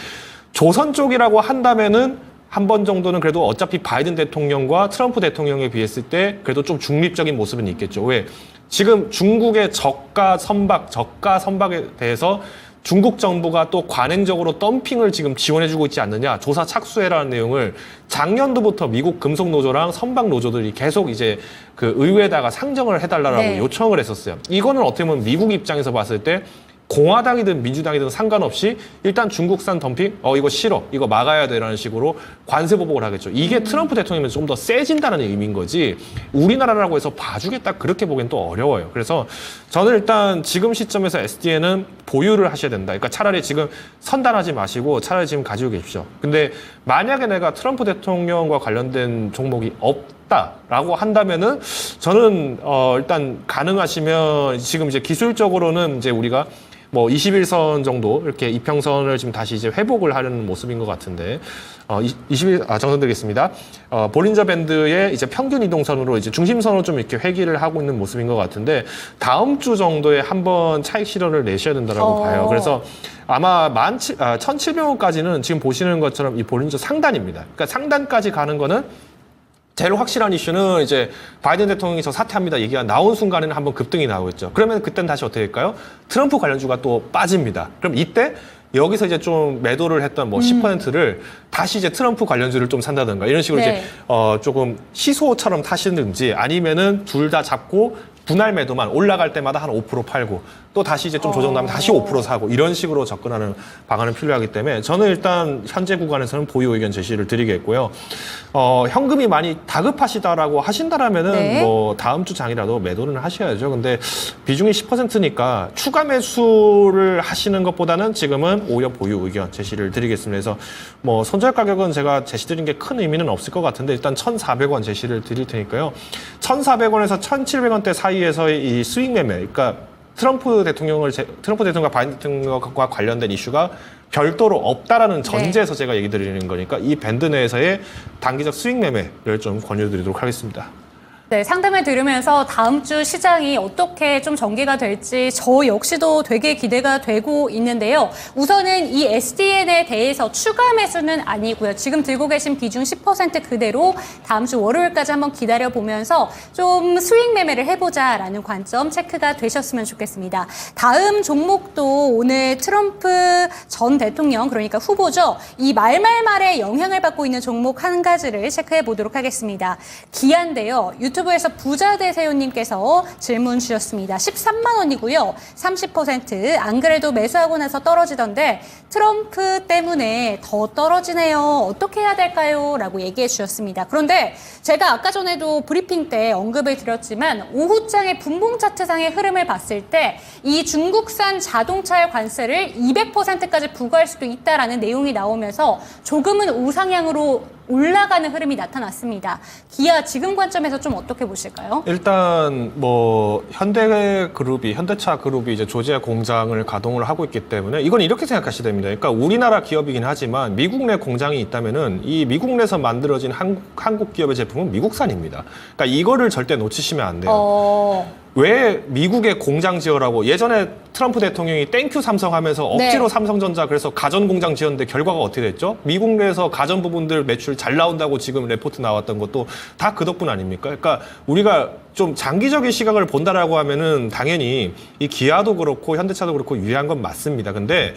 조선 쪽이라고 한다면은 한 번 정도는 그래도 어차피 바이든 대통령과 트럼프 대통령에 비했을 때 그래도 좀 중립적인 모습은 있겠죠. 왜? 지금 중국의 저가 선박에 대해서 중국 정부가 또 관행적으로 덤핑을 지금 지원해주고 있지 않느냐, 조사 착수해라는 내용을 작년도부터 미국 금속노조랑 선박노조들이 계속 이제 그 의회에다가 상정을 해달라고
네.
요청을 했었어요. 이거는 어떻게 보면 미국 입장에서 봤을 때 공화당이든 민주당이든 상관없이 일단 중국산 덤핑, 이거 싫어, 이거 막아야 되라는 식으로 관세 보복을 하겠죠. 이게 트럼프 대통령이 좀 더 세진다는 의미인 거지 우리나라라고 해서 봐주겠다 그렇게 보기엔 또 어려워요. 그래서 저는 일단 지금 시점에서 SDN은 보유를 하셔야 된다. 그러니까 차라리 지금 선단하지 마시고 차라리 지금 가지고 계십시오. 근데 만약에 내가 트럼프 대통령과 관련된 종목이 없다라고 한다면은 저는 일단 가능하시면 지금 이제 기술적으로는 이제 우리가 뭐 21선 정도 이렇게 이평선을 지금 다시 이제 회복을 하려는 모습인 것 같은데 21 정선드리겠습니다. 볼린저 밴드의 이제 평균 이동선으로 이제 중심선으로 좀 이렇게 회귀를 하고 있는 모습인 것 같은데 다음 주 정도에 한번 차익 실현을 내셔야 된다라고 봐요. 그래서 아마 1,700원까지는 지금 보시는 것처럼 이 볼린저 상단입니다. 그러니까 상단까지 가는 거는 제일 확실한 이슈는 이제 바이든 대통령이 저 사퇴합니다 얘기가 나온 순간에는 한번 급등이 나오겠죠. 그러면 그때는 다시 어떻게 될까요? 트럼프 관련주가 또 빠집니다. 그럼 이때 여기서 이제 좀 매도를 했던 뭐 10%를 다시 이제 트럼프 관련주를 좀 산다든가 이런 식으로
네.
이제 조금 시소처럼 타시는지 아니면은 둘 다 잡고 분할 매도만 올라갈 때마다 한 5% 팔고 또 다시 이제 좀 조정나면 다시 5% 사고 이런 식으로 접근하는 방안은 필요하기 때문에 저는 일단 현재 구간에서는 보유 의견 제시를 드리겠고요. 현금이 많이 다급하시다라고 하신다라면은
네.
뭐 다음 주 장이라도 매도는 하셔야죠. 근데 비중이 10%니까 추가 매수를 하시는 것보다는 지금은 오히려 보유 의견 제시를 드리겠습니다. 그래서 뭐 손절 가격은 제가 제시드린 게 큰 의미는 없을 것 같은데 일단 1,400원 제시를 드릴 테니까요. 1,400원에서 1,700원대 사이에서의 이 스윙 매매, 그러니까 트럼프 대통령과 바이든 대통령과 관련된 이슈가 별도로 없다라는 전제에서 제가 얘기 드리는 거니까 이 밴드 내에서의 단기적 스윙 매매를 좀 권유드리도록 하겠습니다.
네, 상담을 들으면서 다음 주 시장이 어떻게 좀 전개가 될지 저 역시도 되게 기대가 되고 있는데요. 우선은 이 SDN에 대해서 추가 매수는 아니고요. 지금 들고 계신 비중 10% 그대로 다음 주 월요일까지 한번 기다려보면서 좀 스윙 매매를 해보자라는 관점 체크가 되셨으면 좋겠습니다. 다음 종목도 오늘 트럼프 전 대통령, 그러니까 후보죠. 이 말말말에 영향을 받고 있는 종목 한 가지를 체크해 보도록 하겠습니다. 기아인데요. 유튜브에서 부자 대세요님께서 질문 주셨습니다. 13만 원이고요. 30%. 안 그래도 매수하고 나서 떨어지던데 트럼프 때문에 더 떨어지네요. 어떻게 해야 될까요? 라고 얘기해 주셨습니다. 그런데 제가 아까 전에도 브리핑 때 언급을 드렸지만 오후장의 분봉 차트상의 흐름을 봤을 때 이 중국산 자동차의 관세를 200%까지 부과할 수도 있다라는 내용이 나오면서 조금은 우상향으로 올라가는 흐름이 나타났습니다. 기아 지금 관점에서 좀 어떻게 보실까요?
일단 뭐 현대차 그룹이 이제 조지아 공장을 가동을 하고 있기 때문에 이건 이렇게 생각하셔야 됩니다. 그러니까 우리나라 기업이긴 하지만 미국 내 공장이 있다면은 이 미국 내에서 만들어진 한국 기업의 제품은 미국산입니다. 그러니까 이거를 절대 놓치시면 안 돼요. 왜 미국에 공장 지어라고 예전에 트럼프 대통령이 땡큐 삼성 하면서 억지로
네.
삼성전자 그래서 가전 공장 지었는데 결과가 어떻게 됐죠? 미국 내에서 가전 부분들 매출 잘 나온다고 지금 레포트 나왔던 것도 다 그 덕분 아닙니까? 그러니까 우리가 좀 장기적인 시각을 본다라고 하면은 당연히 이 기아도 그렇고 현대차도 그렇고 유리한 건 맞습니다. 근데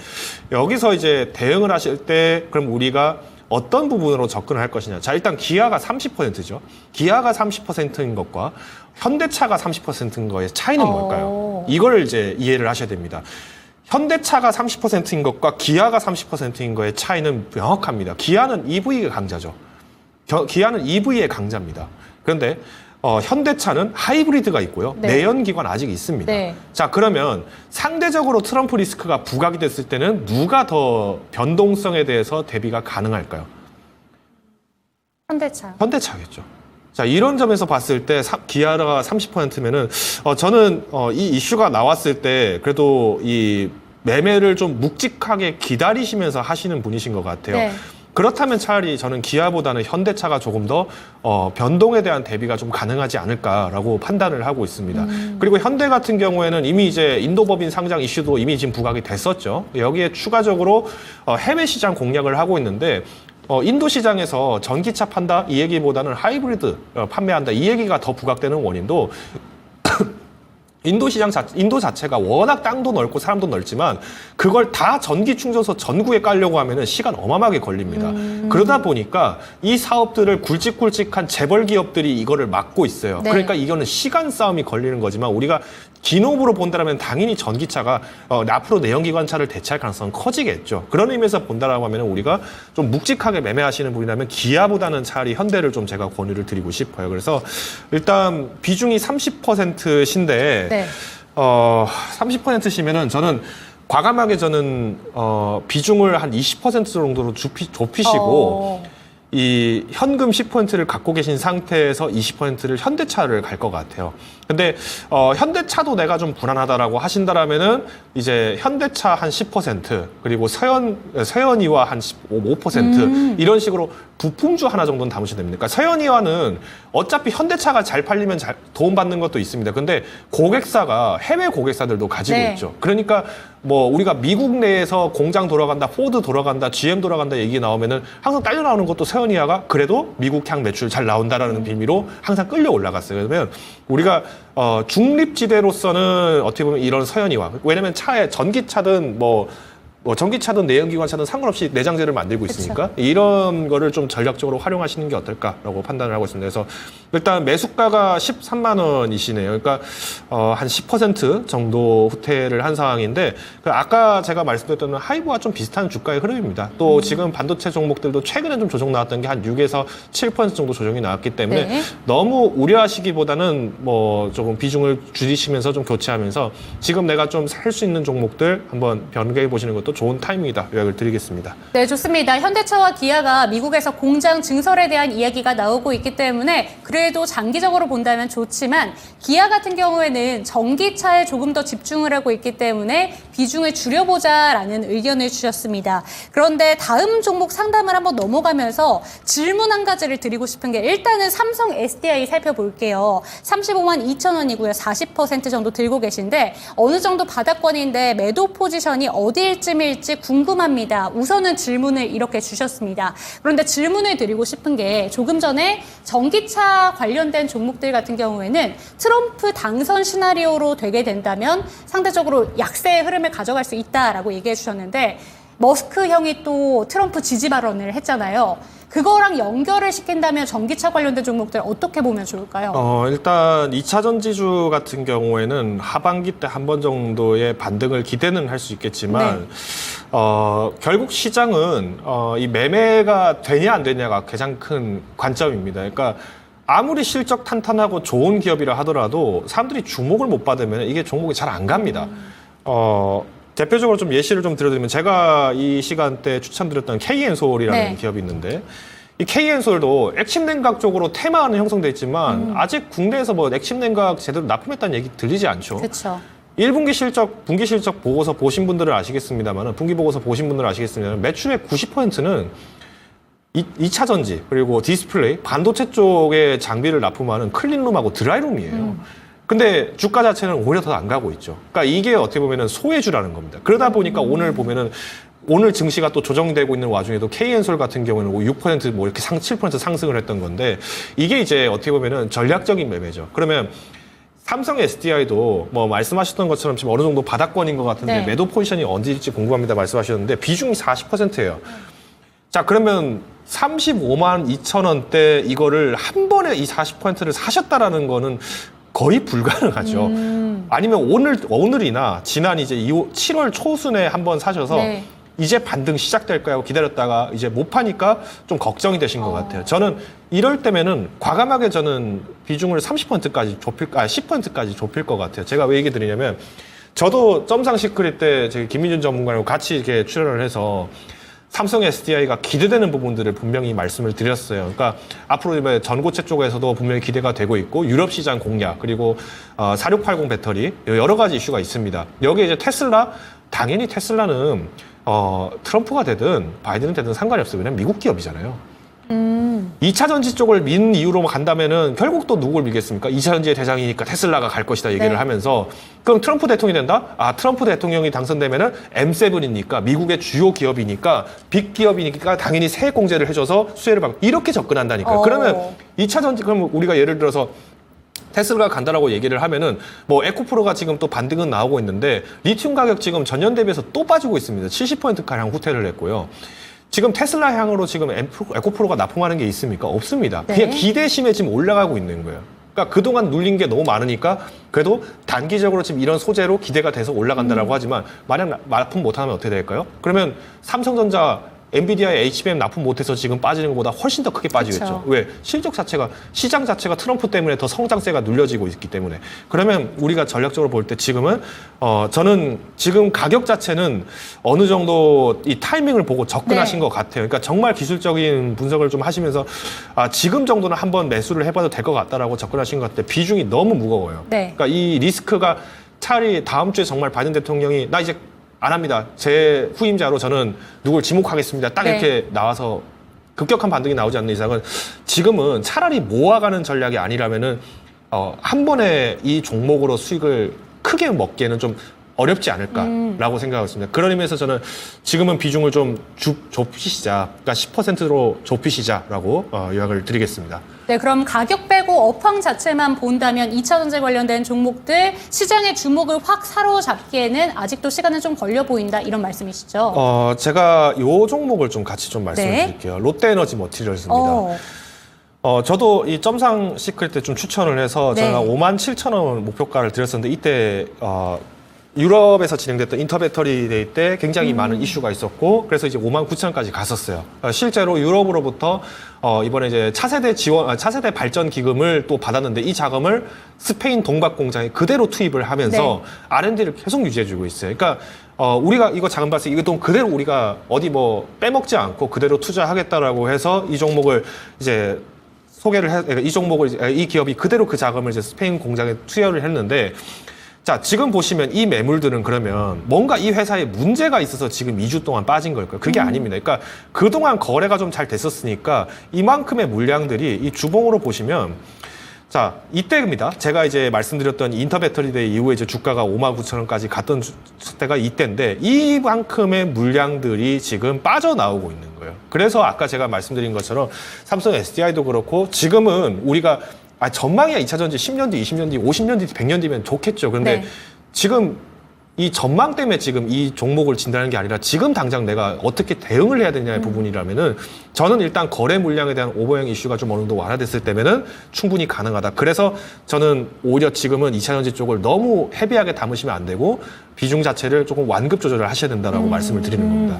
여기서 이제 대응을 하실 때 그럼 우리가 어떤 부분으로 접근을 할 것이냐. 자, 일단 기아가 30%죠. 기아가 30%인 것과 현대차가 30%인 거의 차이는 뭘까요? 이걸 이제 이해를 하셔야 됩니다. 현대차가 30%인 것과 기아가 30%인 거의 차이는 명확합니다. 기아는 EV가 강자죠. 기아는 EV의 강자입니다. 그런데 현대차는 하이브리드가 있고요.
네.
내연기관 아직 있습니다.
네.
자, 그러면 상대적으로 트럼프 리스크가 부각이 됐을 때는 누가 더 변동성에 대해서 대비가 가능할까요? 현대차겠죠. 자, 이런 점에서 봤을 때 기아가 30%면은 저는 이 이슈가 나왔을 때 그래도 이 매매를 좀 묵직하게 기다리시면서 하시는 분이신 것 같아요.
네.
그렇다면 차라리 저는 기아보다는 현대차가 조금 더 변동에 대한 대비가 좀 가능하지 않을까라고 판단을 하고 있습니다. 그리고 현대 같은 경우에는 이미 이제 인도법인 상장 이슈도 이미 지금 부각이 됐었죠. 여기에 추가적으로 해외 시장 공략을 하고 있는데 인도 시장에서 전기차 판다 이 얘기보다는 하이브리드 판매한다 이 얘기가 더 부각되는 원인도 인도 자체가 워낙 땅도 넓고 사람도 넓지만 그걸 다 전기 충전소 전구에 깔려고 하면은 시간 어마어마하게 걸립니다. 그러다 보니까 이 사업들을 굵직굵직한 재벌 기업들이 이거를 막고 있어요.
네.
그러니까 이거는 시간 싸움이 걸리는 거지만 우리가 기업으로 본다면 당연히 전기차가 앞으로 내연기관차를 대체할 가능성은 커지겠죠. 그런 의미에서 본다라고 하면 우리가 좀 묵직하게 매매하시는 분이라면 기아보다는 차라리 현대를 좀 제가 권유를 드리고 싶어요. 그래서 일단 비중이 30%신데
네.
30%시면은 저는 과감하게 저는 비중을 한 20% 정도로 좁히시고 이 현금 10%를 갖고 계신 상태에서 20%를 현대차를 갈 것 같아요. 근데 현대차도 내가 좀 불안하다라고 하신다라면은 이제 현대차 한 10% 그리고 서현이와 한 5% 이런 식으로 부품주 하나 정도는 담으셔야 됩니다. 그러니까 서현이와는 어차피 현대차가 잘 팔리면 도움받는 것도 있습니다. 근데 고객사가 해외 고객사들도 가지고
네.
있죠. 그러니까 뭐 우리가 미국 내에서 공장 돌아간다, 포드 돌아간다, GM 돌아간다 얘기 나오면은 항상 딸려 나오는 것도 세원이아가 그래도 미국향 매출 잘 나온다라는 빌미로 항상 끌려 올라갔어요. 그러면 우리가 중립지대로서는 어떻게 보면 이런 서현이와, 왜냐면 차에 전기차든 뭐 전기차든 내연기관차든 상관없이 내장재를 만들고 있으니까 이런 거를 좀 전략적으로 활용하시는 게 어떨까라고 판단을 하고 있습니다. 그래서 일단 매수가가 13만 원이시네요. 그러니까 한 10% 정도 후퇴를 한 상황인데, 아까 제가 말씀드렸던 하이브와 좀 비슷한 주가의 흐름입니다. 또 지금 반도체 종목들도 최근에 좀 조정 나왔던 게 한 6에서 7% 정도 조정이 나왔기 때문에
네.
너무 우려하시기보다는 뭐 조금 비중을 줄이시면서 좀 교체하면서 지금 내가 좀 살 수 있는 종목들 한번 변경해 보시는 것도 좋은 타이밍이다, 요약을 드리겠습니다.
네, 좋습니다. 현대차와 기아가 미국에서 공장 증설에 대한 이야기가 나오고 있기 때문에 그래도 장기적으로 본다면 좋지만, 기아 같은 경우에는 전기차에 조금 더 집중을 하고 있기 때문에 비중을 줄여보자라는 의견을 주셨습니다. 그런데 다음 종목 상담을 한번 넘어가면서 질문 한 가지를 드리고 싶은 게, 일단은 삼성 SDI 살펴볼게요. 35만 2천 원이고요. 40% 정도 들고 계신데 어느 정도 바닥권인데 매도 포지션이 어디일지 궁금합니다. 우선은 질문을 이렇게 주셨습니다. 그런데 질문을 드리고 싶은 게, 조금 전에 전기차 관련된 종목들 같은 경우에는 트럼프 당선 시나리오로 되게 된다면 상대적으로 약세의 흐름을 가져갈 수 있다라고 얘기해 주셨는데, 머스크 형이 또 트럼프 지지 발언을 했잖아요. 그거랑 연결을 시킨다면 전기차 관련된 종목들 어떻게 보면 좋을까요?
일단 2차 전지주 같은 경우에는 하반기 때 한 번 정도의 반등을 기대는 할 수 있겠지만, 결국 시장은 이 매매가 되냐 안 되냐가 가장 큰 관점입니다. 그러니까 아무리 실적 탄탄하고 좋은 기업이라 하더라도 사람들이 주목을 못 받으면 이게 종목이 잘 안 갑니다. 대표적으로 좀 예시를 좀 들어드리면, 제가 이 시간대 추천드렸던 KN솔이라는
네.
기업이 있는데, 이 KN솔도 액침 냉각 쪽으로 테마는 형성돼 있지만 아직 국내에서 뭐 액침 냉각 제대로 납품했다는 얘기 들리지 않죠.
그렇죠.
1분기 실적, 분기 실적 보고서 보신 분들은 아시겠습니다만, 분기 보고서 보신 분들은 아시겠습니다만, 매출의 90%는 2차 전지, 그리고 디스플레이, 반도체 쪽에 장비를 납품하는 클린룸하고 드라이룸이에요. 근데 주가 자체는 오히려 더 안 가고 있죠. 그러니까 이게 어떻게 보면은 소외주라는 겁니다. 그러다 보니까 오늘 보면은, 오늘 증시가 또 조정되고 있는 와중에도 KN솔 같은 경우는 6% 뭐 이렇게 7% 상승을 했던 건데, 이게 이제 어떻게 보면은 전략적인 매매죠. 그러면 삼성 SDI도 뭐 말씀하셨던 것처럼 지금 어느 정도 바닥권인 것 같은데,
네.
매도 포지션이 언제일지 궁금합니다 말씀하셨는데, 비중이 40%예요. 자, 그러면 35만 2천 원대 이거를 한 번에 이 40%를 사셨다라는 거는 거의 불가능하죠. 아니면 오늘이나 지난 이제 7월 초순에 한번 사셔서
네.
이제 반등 시작될까 하고 기다렸다가 이제 못 파니까 좀 걱정이 되신 것 같아요. 저는 이럴 때면은 과감하게 저는 비중을 30%까지 10%까지 좁힐 것 같아요. 제가 왜 얘기 드리냐면, 저도 점상 시크릿 때 저기 김민준 전문가랑 같이 이렇게 출연을 해서 삼성 SDI가 기대되는 부분들을 분명히 말씀을 드렸어요. 그러니까 앞으로 이번 전고체 쪽에서도 분명히 기대가 되고 있고, 유럽 시장 공략, 그리고 4680 배터리, 여러 가지 이슈가 있습니다. 여기에 이제 테슬라, 당연히 테슬라는 트럼프가 되든 바이든이 되든 상관이 없어요. 왜냐면 미국 기업이잖아요. 2차 전지 쪽을 민 이유로 간다면은 결국 또 누굴 밀겠습니까? 2차 전지의 대장이니까 테슬라가 갈 것이다 얘기를
네.
하면서, 그럼 트럼프 대통령이 된다? 트럼프 대통령이 당선되면은 M7이니까 미국의 주요 기업이니까 빅 기업이니까 당연히 세액 공제를 해줘서 수혜를 받고, 이렇게 접근한다니까요. 그러면 2차 전지, 그럼 우리가 예를 들어서 테슬라가 간다라고 얘기를 하면은, 뭐 에코프로가 지금 또 반등은 나오고 있는데, 리튬 가격 지금 전년 대비해서 또 빠지고 있습니다. 70%가량 후퇴를 했고요. 지금 테슬라 향으로 지금 에코프로가 납품하는 게 있습니까? 없습니다.
네.
그냥 기대심에 지금 올라가고 있는 거예요. 그러니까 그동안 눌린 게 너무 많으니까 그래도 단기적으로 지금 이런 소재로 기대가 돼서 올라간다라고 하지만, 만약 납품 못하면 어떻게 될까요? 그러면 삼성전자, 엔비디아의 HBM 납품 못해서 지금 빠지는 것보다 훨씬 더 크게 빠지겠죠.
그쵸.
왜? 실적 자체가, 시장 자체가 트럼프 때문에 더 성장세가 눌려지고 있기 때문에. 그러면 우리가 전략적으로 볼 때 지금은 저는 지금 가격 자체는 어느 정도 이 타이밍을 보고 접근하신
네.
것 같아요. 그러니까 정말 기술적인 분석을 좀 하시면서 지금 정도는 한번 매수를 해봐도 될 것 같다라고 접근하신 것 같은데, 비중이 너무 무거워요.
네.
그러니까 이 리스크가 차라리 다음 주에 정말 바이든 대통령이 나 이제 안 합니다, 제 후임자로 저는 누굴 지목하겠습니다, 딱
네.
이렇게 나와서 급격한 반등이 나오지 않는 이상은 지금은 차라리 모아가는 전략이 아니라면은 한 번에 이 종목으로 수익을 크게 먹기에는 좀 어렵지 않을까라고 생각하고 있습니다. 그런 의미에서 저는 지금은 비중을 좀 좁히시자, 그러니까 10%로 좁히시자라고 요약을 드리겠습니다.
네, 그럼 가격 빼고 업황 자체만 본다면 2차전지 관련된 종목들 시장의 주목을 확 사로잡기에는 아직도 시간은 좀 걸려 보인다 이런 말씀이시죠?
제가 요 종목을 좀 같이 좀 말씀을
네.
드릴게요. 롯데에너지 머티리얼스입니다. 저도 이 점상 시크릿 때 좀 추천을 해서
네.
제가 57,000원 목표가를 드렸었는데 이때 유럽에서 진행됐던 인터배터리 데이 때 굉장히 많은 이슈가 있었고 그래서 이제 59,000원까지 갔었어요. 실제로 유럽으로부터 이번에 이제 차세대 발전 기금을 또 받았는데 이 자금을 스페인 동박 공장에 그대로 투입을 하면서
네.
R&D를 계속 유지해주고 있어요. 그러니까 우리가 이거 자금 봤을 때 이거 돈 그대로 우리가 어디 뭐 빼먹지 않고 그대로 투자하겠다라고 해서 이 종목을 이제 이 종목을 이 기업이 그대로 그 자금을 이제 스페인 공장에 투여를 했는데. 자, 지금 보시면 이 매물들은 그러면 뭔가 이 회사에 문제가 있어서 지금 2주 동안 빠진 걸까요? 그게 아닙니다. 그러니까 그동안 거래가 좀 잘 됐었으니까 이만큼의 물량들이 이 주봉으로 보시면 자, 이때입니다. 제가 이제 말씀드렸던 인터배터리 데이 이후에 이제 주가가 59,000원까지 갔던 때가 이때인데 이만큼의 물량들이 지금 빠져나오고 있는 거예요. 그래서 아까 제가 말씀드린 것처럼 삼성 SDI도 그렇고 지금은 우리가 전망이야 2차전지 10년 뒤, 20년 뒤, 50년 뒤, 100년 뒤면 좋겠죠. 그런데
네.
지금 이 전망 때문에 지금 이 종목을 진단하는 게 아니라 지금 당장 내가 어떻게 대응을 해야 되냐의 부분이라면은 저는 일단 거래 물량에 대한 오버행 이슈가 좀 어느 정도 완화됐을 때면은 충분히 가능하다. 그래서 저는 오히려 지금은 2차전지 쪽을 너무 헤비하게 담으시면 안 되고 비중 자체를 조금 완급 조절을 하셔야 된다라고 말씀을 드리는 겁니다.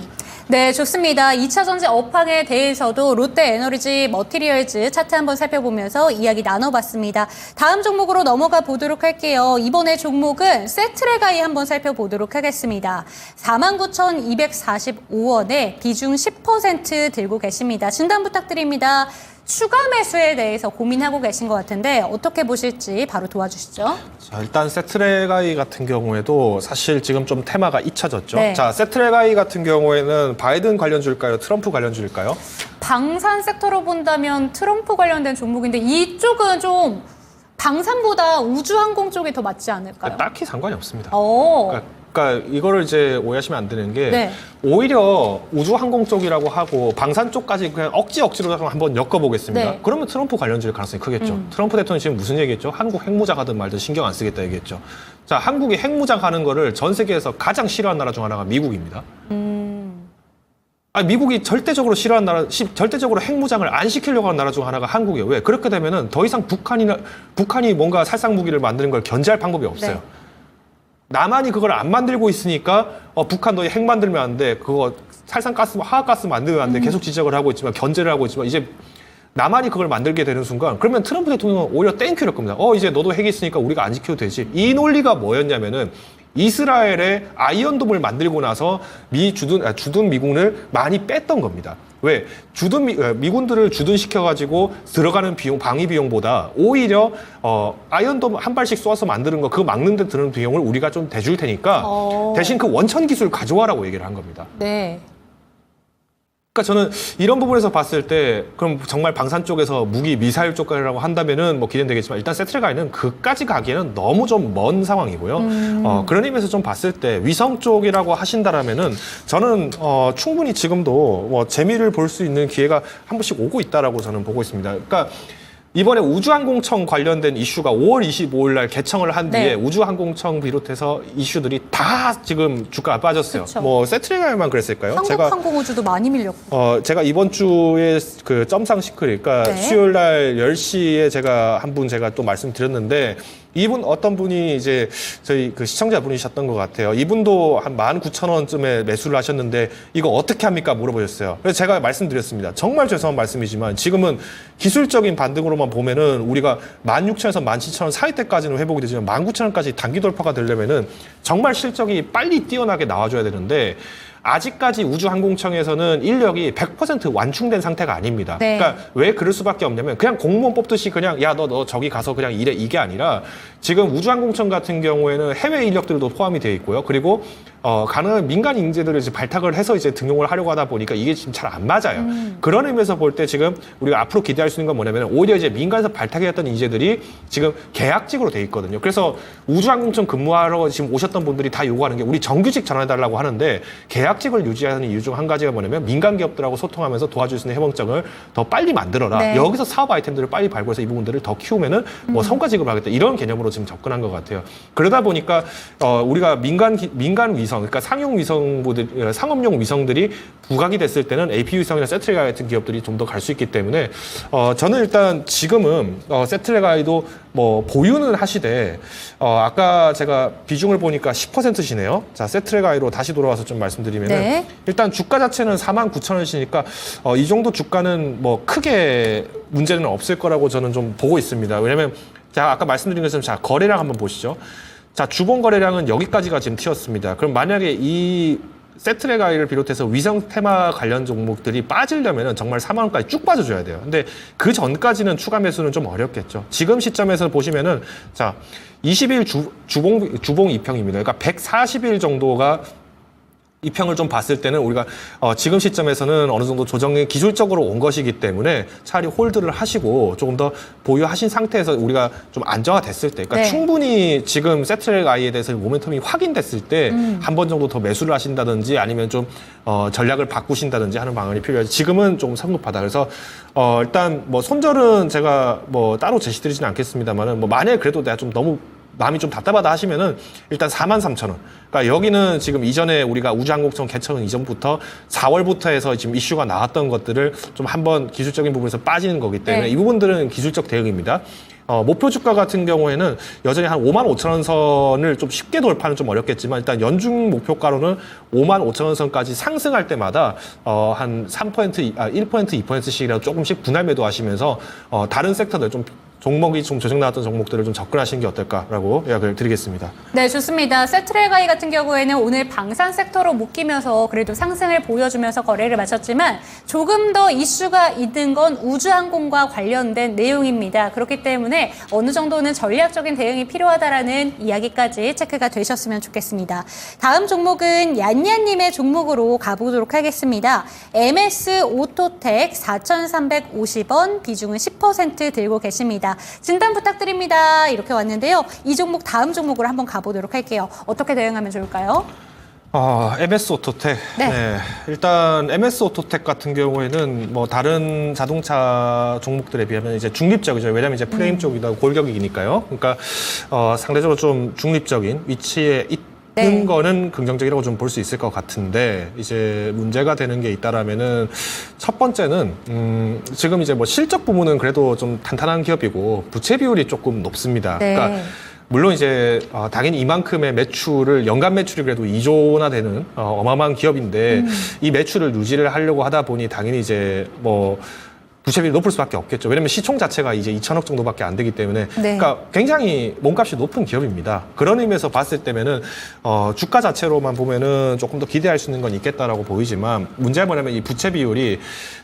네, 좋습니다. 2차전지 업황에 대해서도 롯데에너지 머티리얼즈 차트 한번 살펴보면서 이야기 나눠봤습니다. 다음 종목으로 넘어가 보도록 할게요. 이번에 종목은 세트레가이 한번 살펴보도록 하겠습니다. 49,245원에 비중 10% 들고 계십니다. 진단 부탁드립니다. 추가 매수에 대해서 고민하고 계신 것 같은데 어떻게 보실지 바로 도와주시죠.
자, 일단 세트레가이 같은 경우에도 사실 지금 좀 테마가 잊혀졌죠.
네.
자, 세트레가이 같은 경우에는 바이든 관련주일까요? 트럼프 관련주일까요?
방산 섹터로 본다면 트럼프 관련된 종목인데 이쪽은 좀 방산보다 우주항공 쪽이 더 맞지 않을까요?
딱히 상관이 없습니다. 그러니까 이거를 이제 오해하시면 안 되는 게
네.
오히려 우주항공 쪽이라고 하고 방산 쪽까지 그냥 억지로 한번 엮어보겠습니다.
네.
그러면 트럼프 관련주일 가능성이 크겠죠. 트럼프 대통령이 지금 무슨 얘기했죠? 한국 핵무장 하든 말든 신경 안 쓰겠다 얘기했죠. 자, 한국이 핵무장 하는 거를 전 세계에서 가장 싫어하는 나라 중 하나가 미국입니다. 미국이 절대적으로 싫어하는 나라, 절대적으로 핵무장을 안 시키려고 하는 나라 중 하나가 한국이에요. 왜? 그렇게 되면은 더 이상 북한이 뭔가 살상 무기를 만드는 걸 견제할 방법이 없어요.
네.
남한이 그걸 안 만들고 있으니까 북한 너희 핵 만들면 안 돼. 그거 살상가스, 화학가스 만들면 안 돼. 계속 지적을 하고 있지만 견제를 하고 있지만 이제 남한이 그걸 만들게 되는 순간 그러면 트럼프 대통령은 오히려 땡큐를 겁니다. 이제 너도 핵이 있으니까 우리가 안 지켜도 되지. 이 논리가 뭐였냐면은 이스라엘의 아이언돔을 만들고 나서 주둔 미군을 많이 뺐던 겁니다. 왜? 미군들을 주둔시켜가지고 들어가는 비용, 방위 비용보다 오히려 아이언돔 한 발씩 쏘아서 만드는 거 그거 막는 데 드는 비용을 우리가 좀 대줄 테니까 대신 그 원천 기술 가져와라고 얘기를 한 겁니다.
네.
그러니까 저는 이런 부분에서 봤을 때 그럼 정말 방산 쪽에서 무기 미사일 쪽이라고 한다면은 뭐 기대는 되겠지만 일단 세트레가이는 그까지 가기에는 너무 좀 먼 상황이고요. 그런 의미에서 좀 봤을 때 위성 쪽이라고 하신다라면은 저는 충분히 지금도 뭐 재미를 볼 수 있는 기회가 한 번씩 오고 있다라고 저는 보고 있습니다. 그러니까 이번에 우주항공청 관련된 이슈가 5월 25일 날 개청을 한 뒤에
네.
우주항공청 비롯해서 이슈들이 다 지금 주가가 빠졌어요.
그쵸.
뭐 세트레가이만 그랬을까요?
한국항공우주도 많이 밀렸고.
제가 이번 주에 그 점상 시크릿, 그러니까
네.
수요일 날 10시에 제가 한 분 제가 또 말씀드렸는데 이분 어떤 분이 이제 저희 그 시청자분이셨던 것 같아요. 이분도 한 19,000원쯤에 매수를 하셨는데 이거 어떻게 합니까? 물어보셨어요. 그래서 제가 말씀드렸습니다. 정말 죄송한 말씀이지만 지금은 기술적인 반등으로만 보면은 우리가 16,000원에서 17,000원 사이 때까지는 회복이 되지만 19,000원까지 단기 돌파가 되려면은 정말 실적이 빨리 뛰어나게 나와줘야 되는데 아직까지 우주항공청에서는 인력이 100% 완충된 상태가 아닙니다.
네.
그러니까 왜 그럴 수밖에 없냐면 그냥 공무원 뽑듯이 그냥 야 너 저기 가서 그냥 일해 이게 아니라 지금 우주항공청 같은 경우에는 해외 인력들도 포함이 되어 있고요. 그리고 가능한 민간 인재들을 이제 발탁을 해서 이제 등용을 하려고 하다 보니까 이게 지금 잘 안 맞아요. 그런 의미에서 볼 때 지금 우리가 앞으로 기대할 수 있는 건 뭐냐면 오히려 이제 민간에서 발탁했던 인재들이 지금 계약직으로 돼 있거든요. 그래서 우주항공청 근무하러 지금 오셨던 분들이 다 요구하는 게 우리 정규직 전환해달라고 하는데 계약직을 유지하는 이유 중 한 가지가 뭐냐면 민간 기업들하고 소통하면서 도와줄 수 있는 해봉장을 더 빨리 만들어라.
네.
여기서 사업 아이템들을 빨리 발굴해서 이 부분들을 더 키우면은 뭐 성과직으로 하겠다. 이런 개념으로 지금 접근한 것 같아요. 그러다 보니까 우리가 민간 위성, 그러니까 상용 위성보들 상업용 위성들이 부각이 됐을 때는 AP 위성이나 세트레가 같은 기업들이 좀 더 갈 수 있기 때문에 저는 일단 지금은 세트레가이도 뭐 보유는 하시되 아까 제가 비중을 보니까 10%시네요. 자, 세트레가이로 다시 돌아와서 좀 말씀드리면은
네.
일단 주가 자체는 49,000원이시니까 이 정도 주가는 뭐 크게 문제는 없을 거라고 저는 좀 보고 있습니다. 왜냐면 제가 아까 말씀드린 것처럼 자, 거래량 한번 보시죠. 자, 주봉 거래량은 여기까지가 지금 튀었습니다. 그럼 만약에 이 세트레가이를 비롯해서 위성 테마 관련 종목들이 빠지려면 정말 4만 원까지 쭉 빠져줘야 돼요. 근데 그 전까지는 추가 매수는 좀 어렵겠죠. 지금 시점에서 보시면은 자, 20일 주봉 이평입니다. 그러니까 140일 정도가 이평을 좀 봤을 때는 우리가 지금 시점에서는 어느 정도 조정이 기술적으로 온 것이기 때문에 차라리 홀드를 하시고 조금 더 보유하신 상태에서 우리가 좀 안정화됐을 때, 그러니까
네.
충분히 지금 세트레가이에 대해서 모멘텀이 확인됐을 때 한 번 정도 더 매수를 하신다든지 아니면 좀 전략을 바꾸신다든지 하는 방안이 필요하지. 지금은 좀 성급하다. 그래서 일단 뭐 손절은 제가 뭐 따로 제시드리지는 않겠습니다만은 뭐 만약에 그래도 내가 좀 너무 마음이 좀 답답하다 하시면은 일단 43,000원. 그러니까 여기는 지금 이전에 우리가 우주항공청 개청 이전부터 4월부터 해서 지금 이슈가 나왔던 것들을 좀 한번 기술적인 부분에서 빠지는 거기 때문에
네.
이 부분들은 기술적 대응입니다. 목표 주가 같은 경우에는 여전히 한 5만5천 선을 좀 쉽게 돌파는 좀 어렵겠지만 일단 연중 목표가로는 5만 5천 선까지 상승할 때마다 한 3%, 1%, 2%씩이라도 조금씩 분할 매도하시면서 다른 섹터들 좀 종목이 좀 조정 나왔던 종목들을 좀 접근하시는 게 어떨까라고 이야기를 드리겠습니다.
네, 좋습니다. 세트레가이 같은 경우에는 오늘 방산 섹터로 묶이면서 그래도 상승을 보여주면서 거래를 마쳤지만 조금 더 이슈가 있는 건 우주항공과 관련된 내용입니다. 그렇기 때문에 어느 정도는 전략적인 대응이 필요하다라는 이야기까지 체크가 되셨으면 좋겠습니다. 다음 종목은 얀얀님의 종목으로 가보도록 하겠습니다. MS 오토텍 4,350원, 비중은 10% 들고 계십니다. 진단 부탁드립니다. 이렇게 왔는데요. 이 종목 다음 종목으로 한번 가보도록 할게요. 어떻게 대응하면 좋을까요?
MS 오토텍.
네.
일단 MS 오토텍 같은 경우에는 뭐 다른 자동차 종목들에 비하면 이제 중립적이죠. 왜냐하면 이제 프레임 쪽이다 골격이니까요. 그러니까 상대적으로 좀 중립적인 위치에 있는
네.
거는 긍정적이라고 좀 볼 수 있을 것 같은데 이제 문제가 되는 게 있다라면은 첫 번째는 지금 이제 뭐 실적 부분은 그래도 좀 탄탄한 기업이고 부채 비율이 조금 높습니다.
네.
그러니까 물론 이제 당연히 이만큼의 매출을 연간 매출이 그래도 2조나 되는 어마어마한 기업인데 이 매출을 유지를 하려고 하다 보니 당연히 이제 뭐 부채비율이 높을 수밖에 없겠죠. 왜냐면 시총 자체가 이제 2천억 정도밖에 안 되기 때문에
네.
그러니까 굉장히 몸값이 높은 기업입니다. 그런 의미에서 봤을 때면은 주가 자체로만 보면은 조금 더 기대할 수 있는 건 있겠다라고 보이지만 문제가 뭐냐면 이 부채 비율이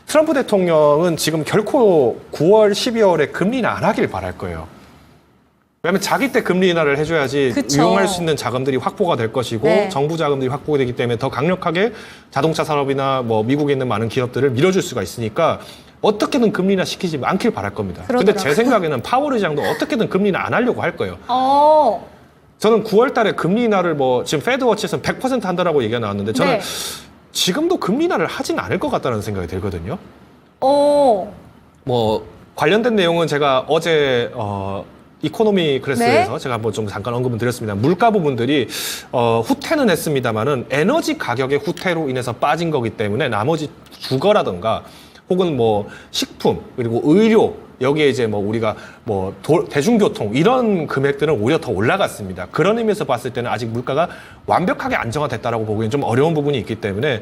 트럼프 대통령은 지금 결코 9월, 12월에 금리는 안 하길 바랄 거예요. 왜냐하면 자기 때 금리 인하를 해줘야지
그쵸.
이용할 수 있는 자금들이 확보가 될 것이고
네.
정부 자금들이 확보가 되기 때문에 더 강력하게 자동차 산업이나 뭐 미국에 있는 많은 기업들을 밀어줄 수가 있으니까 어떻게든 금리 인하 시키지 않길 바랄 겁니다. 근데
그러더라고요.
제 생각에는 파월 의장도 어떻게든 금리 인하 안 하려고 할 거예요. 저는 9월 달에 금리 인하를 뭐 지금 페드워치에서는 100% 한다라고 얘기가 나왔는데 저는
네.
지금도 금리 인하를 하진 않을 것 같다는 생각이 들거든요. 뭐 관련된 내용은 제가 어제 이코노미 클래스에서
네.
제가 한번 좀 잠깐 언급을 드렸습니다. 물가 부분들이 후퇴는 했습니다만은 에너지 가격의 후퇴로 인해서 빠진 거기 때문에 나머지 주거라든가 혹은 뭐 식품 그리고 의료 여기에 이제 뭐 우리가 뭐 대중교통 이런 금액들은 오히려 더 올라갔습니다. 그런 의미에서 봤을 때는 아직 물가가 완벽하게 안정화됐다라고 보기엔 좀 어려운 부분이 있기 때문에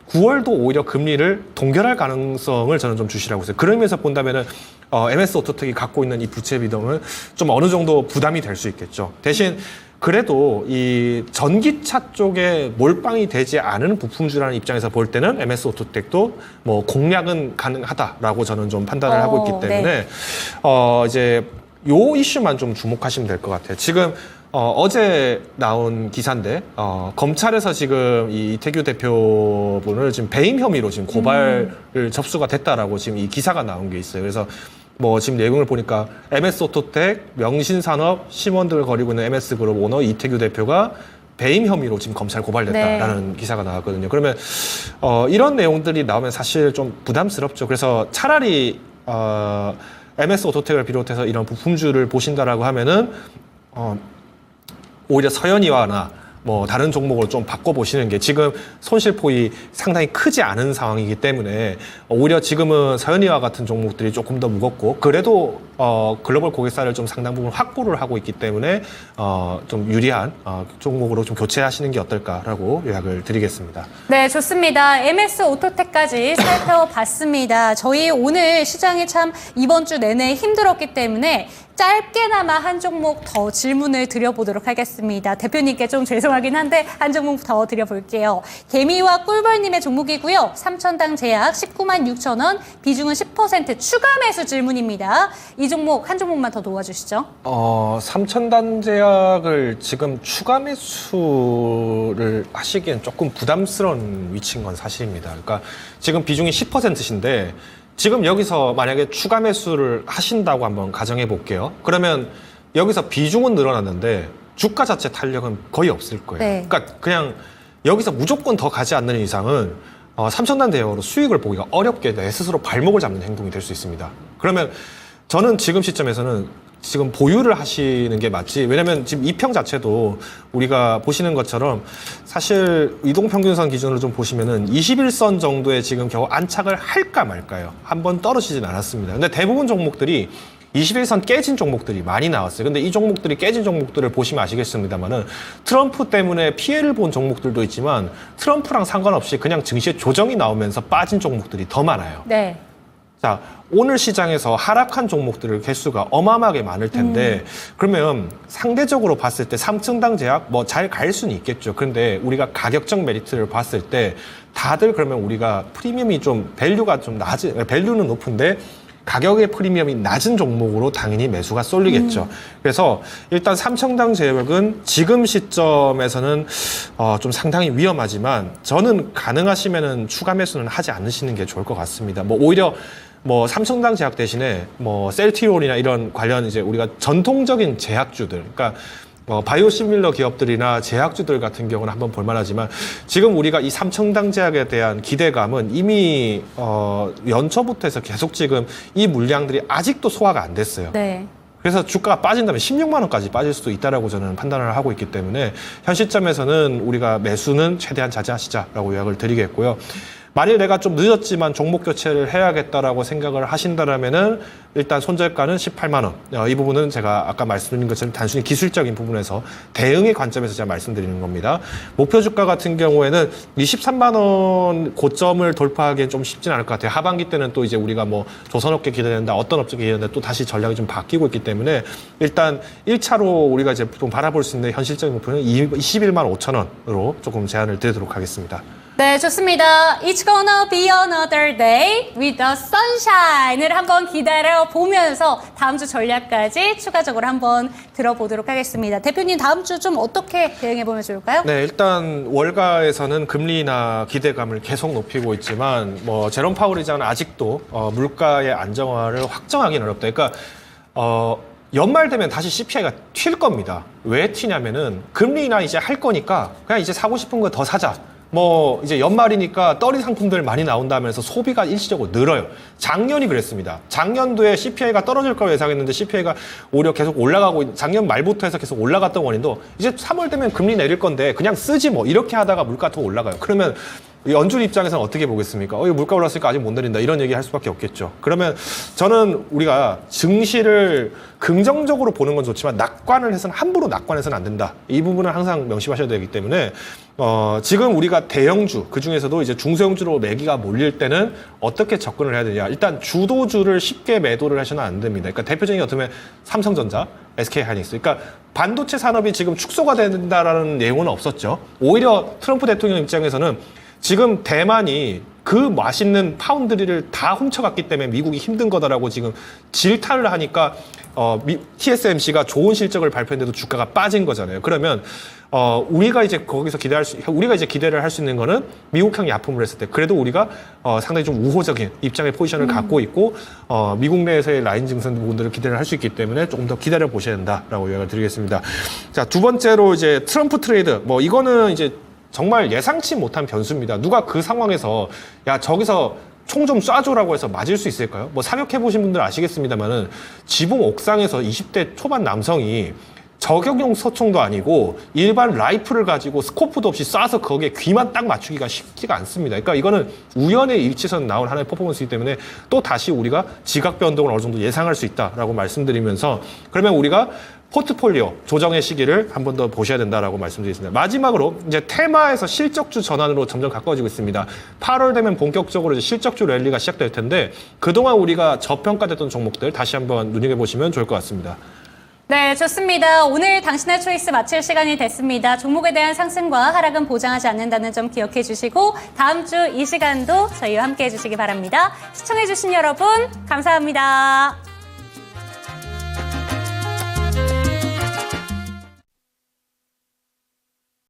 9월도 오히려 금리를 동결할 가능성을 저는 좀 주시라고 했어요. 그런 의미에서 본다면은 MS 오토텍이 갖고 있는 이 부채 비동은 좀 어느 정도 부담이 될 수 있겠죠. 대신 그래도 이 전기차 쪽에 몰빵이 되지 않은 부품주라는 입장에서 볼 때는 MS 오토텍도 뭐 공략은 가능하다라고 저는 좀 판단을 하고 있기 때문에
네.
이제 요 이슈만 좀 주목하시면 될 것 같아요. 지금 어제 나온 기사인데 검찰에서 지금 이 이태규 대표분을 지금 배임 혐의로 지금 고발을 접수가 됐다라고 지금 이 기사가 나온 게 있어요. 그래서 뭐 지금 내용을 보니까 MS 오토텍, 명신산업, 심원들을 거리고 있는 MS 그룹 오너 이태규 대표가 배임 혐의로 지금 검찰 고발됐다라는 기사가 나왔거든요. 그러면 이런 내용들이 나오면 사실 좀 부담스럽죠. 그래서 차라리 MS 오토텍을 비롯해서 이런 부품주를 보신다라고 하면은 오히려 서현이와나 뭐 다른 종목으로 좀 바꿔보시는 게 지금 손실폭이 상당히 크지 않은 상황이기 때문에 오히려 지금은 서현이와 같은 종목들이 조금 더 무겁고 그래도 글로벌 고객사를 좀 상당 부분 확보를 하고 있기 때문에 좀 유리한 종목으로 좀 교체하시는 게 어떨까라고 요약을 드리겠습니다.
네, 좋습니다. MS 오토텍까지 살펴봤습니다. 저희 오늘 시장이 참 이번 주 내내 힘들었기 때문에 짧게나마 한 종목 더 질문을 드려보도록 하겠습니다. 대표님께 좀 죄송하긴 한데 한 종목 더 드려볼게요. 개미와 꿀벌님의 종목이고요. 삼천당 제약 19만 6천 원, 비중은 10% 추가 매수 질문입니다. 이 종목 한 종목만 더 도와주시죠.
삼천단 제약을 지금 추가 매수를 하시기엔 조금 부담스러운 위치인 건 사실입니다. 그러니까 지금 비중이 10%신데 지금 여기서 만약에 추가 매수를 하신다고 한번 가정해 볼게요. 그러면 여기서 비중은 늘어났는데 주가 자체 탄력은 거의 없을 거예요.
네.
그러니까 그냥 여기서 무조건 더 가지 않는 이상은 삼천단 대역으로 수익을 보기가 어렵게 내 스스로 발목을 잡는 행동이 될 수 있습니다. 그러면 저는 지금 시점에서는 지금 보유를 하시는 게 맞지. 왜냐면 지금 이평 자체도 우리가 보시는 것처럼 사실 이동평균선 기준으로 좀 보시면은 21선 정도에 지금 겨우 안착을 할까 말까요. 한번 떨어지진 않았습니다. 근데 대부분 종목들이 21선 깨진 종목들이 많이 나왔어요. 근데 이 종목들이 깨진 종목들을 보시면 아시겠습니다만은 트럼프 때문에 피해를 본 종목들도 있지만 트럼프랑 상관없이 그냥 증시에 조정이 나오면서 빠진 종목들이 더 많아요.
네.
자, 오늘 시장에서 하락한 종목들의 개수가 어마어마하게 많을 텐데 그러면 상대적으로 봤을 때 삼천당 제약 뭐 잘 갈 수는 있겠죠. 그런데 우리가 가격적 메리트를 봤을 때 다들 그러면 우리가 프리미엄이 좀 밸류가 좀 낮은, 밸류는 높은데 가격의 프리미엄이 낮은 종목으로 당연히 매수가 쏠리겠죠. 그래서 일단 삼천당 제약은 지금 시점에서는 좀 상당히 위험하지만 저는 가능하시면은 추가 매수는 하지 않으시는 게 좋을 것 같습니다. 뭐 오히려 뭐 삼성당 제약 대신에 뭐 셀티롤이나 이런 관련 이제 우리가 전통적인 제약주들, 그러니까 바이오시밀러 기업들이나 제약주들 같은 경우는 한번 볼만하지만 지금 우리가 이 삼성당 제약에 대한 기대감은 이미 연초부터 해서 계속 지금 이 물량들이 아직도 소화가 안 됐어요.
네.
그래서 주가가 빠진다면 16만 원까지 빠질 수도 있다라고 저는 판단을 하고 있기 때문에 현 시점에서는 우리가 매수는 최대한 자제하시자라고 요약을 드리겠고요. 만일 내가 좀 늦었지만 종목 교체를 해야겠다라고 생각을 하신다라면은 일단 손절가는 18만 원. 이 부분은 제가 아까 말씀드린 것처럼 단순히 기술적인 부분에서 대응의 관점에서 제가 말씀드리는 겁니다. 목표 주가 같은 경우에는 23만 원 고점을 돌파하기엔 좀 쉽진 않을 것 같아요. 하반기 때는 또 이제 우리가 뭐 조선업계 기대된다, 어떤 업체 기대된다 또 다시 전략이 좀 바뀌고 있기 때문에 일단 1차로 우리가 이제 좀 바라볼 수 있는 현실적인 목표는 21만 5천 원으로 조금 제안을 드리도록 하겠습니다.
네, 좋습니다. It's gonna be another day with the sunshine을 한번 기다려 보면서 다음 주 전략까지 추가적으로 한번 들어보도록 하겠습니다. 대표님 다음 주 좀 어떻게 대응해 보면 좋을까요?
네, 일단 월가에서는 금리나 기대감을 계속 높이고 있지만 뭐 제롬 파월 의장은 아직도 물가의 안정화를 확정하기는 어렵다. 그러니까 연말 되면 다시 CPI가 튈 겁니다. 왜 튀냐면은 금리나 이제 할 거니까 그냥 이제 사고 싶은 거 더 사자. 뭐 이제 연말이니까 떨이 상품들 많이 나온다면서 소비가 일시적으로 늘어요. 작년이 그랬습니다. 작년도에 CPI가 떨어질 거라고 예상했는데 CPI가 오히려 계속 올라가고 작년 말부터 해서 계속 올라갔던 원인도 이제 3월 되면 금리 내릴 건데 그냥 쓰지 뭐 이렇게 하다가 물가 더 올라가요. 그러면 연준 입장에서는 어떻게 보겠습니까? 이거 물가 올랐으니까 아직 못 내린다 이런 얘기 할 수밖에 없겠죠. 그러면 저는 우리가 증시를 긍정적으로 보는 건 좋지만 낙관을 해서는 함부로 낙관해서는 안 된다. 이 부분은 항상 명심하셔야 되기 때문에 지금 우리가 대형주 그중에서도 이제 중소형주로 매기가 몰릴 때는 어떻게 접근을 해야 되냐. 일단 주도주를 쉽게 매도를 하셔는 안 됩니다. 그러니까 대표적인 게 어떻게 보면 삼성전자, SK하이닉스. 그러니까 반도체 산업이 지금 축소가 된다라는 내용은 없었죠. 오히려 트럼프 대통령 입장에서는 지금 대만이 그 맛있는 파운드리를 다 훔쳐갔기 때문에 미국이 힘든 거다라고 지금 질타를 하니까 TSMC가 좋은 실적을 발표했는데도 주가가 빠진 거잖아요. 그러면 우리가 이제 거기서 기대를 할 수 있는 거는 미국형 약품을 했을 때 그래도 우리가 상당히 좀 우호적인 입장의 포지션을 갖고 있고 미국 내에서의 라인 증선 부분들을 기대를 할 수 있기 때문에 조금 더 기다려 보셔야 된다라고 이야기를 드리겠습니다. 자, 두 번째로 이제 트럼프 트레이드 이거는 이제 정말 예상치 못한 변수입니다. 누가 그 상황에서 야 저기서 총 좀 쏴줘라고 해서 맞을 수 있을까요? 사격해보신 분들 아시겠습니다만은 지붕 옥상에서 20대 초반 남성이 저격용 소총도 아니고 일반 라이플을 가지고 스코프도 없이 쏴서 거기에 귀만 딱 맞추기가 쉽지가 않습니다. 그러니까 이거는 우연의 일치선 나온 하나의 퍼포먼스이기 때문에 또 다시 우리가 지각 변동을 어느 정도 예상할 수 있다라고 말씀드리면서 그러면 우리가 포트폴리오 조정의 시기를 한 번 더 보셔야 된다라고 말씀드리겠습니다. 마지막으로 이제 테마에서 실적주 전환으로 점점 가까워지고 있습니다. 8월 되면 본격적으로 이제 실적주 랠리가 시작될 텐데 그동안 우리가 저평가됐던 종목들 다시 한번 눈여겨보시면 좋을 것 같습니다.
네, 좋습니다. 오늘 당신의 초이스 마칠 시간이 됐습니다. 종목에 대한 상승과 하락은 보장하지 않는다는 점 기억해 주시고 다음 주 이 시간도 저희와 함께 해주시기 바랍니다. 시청해 주신 여러분 감사합니다.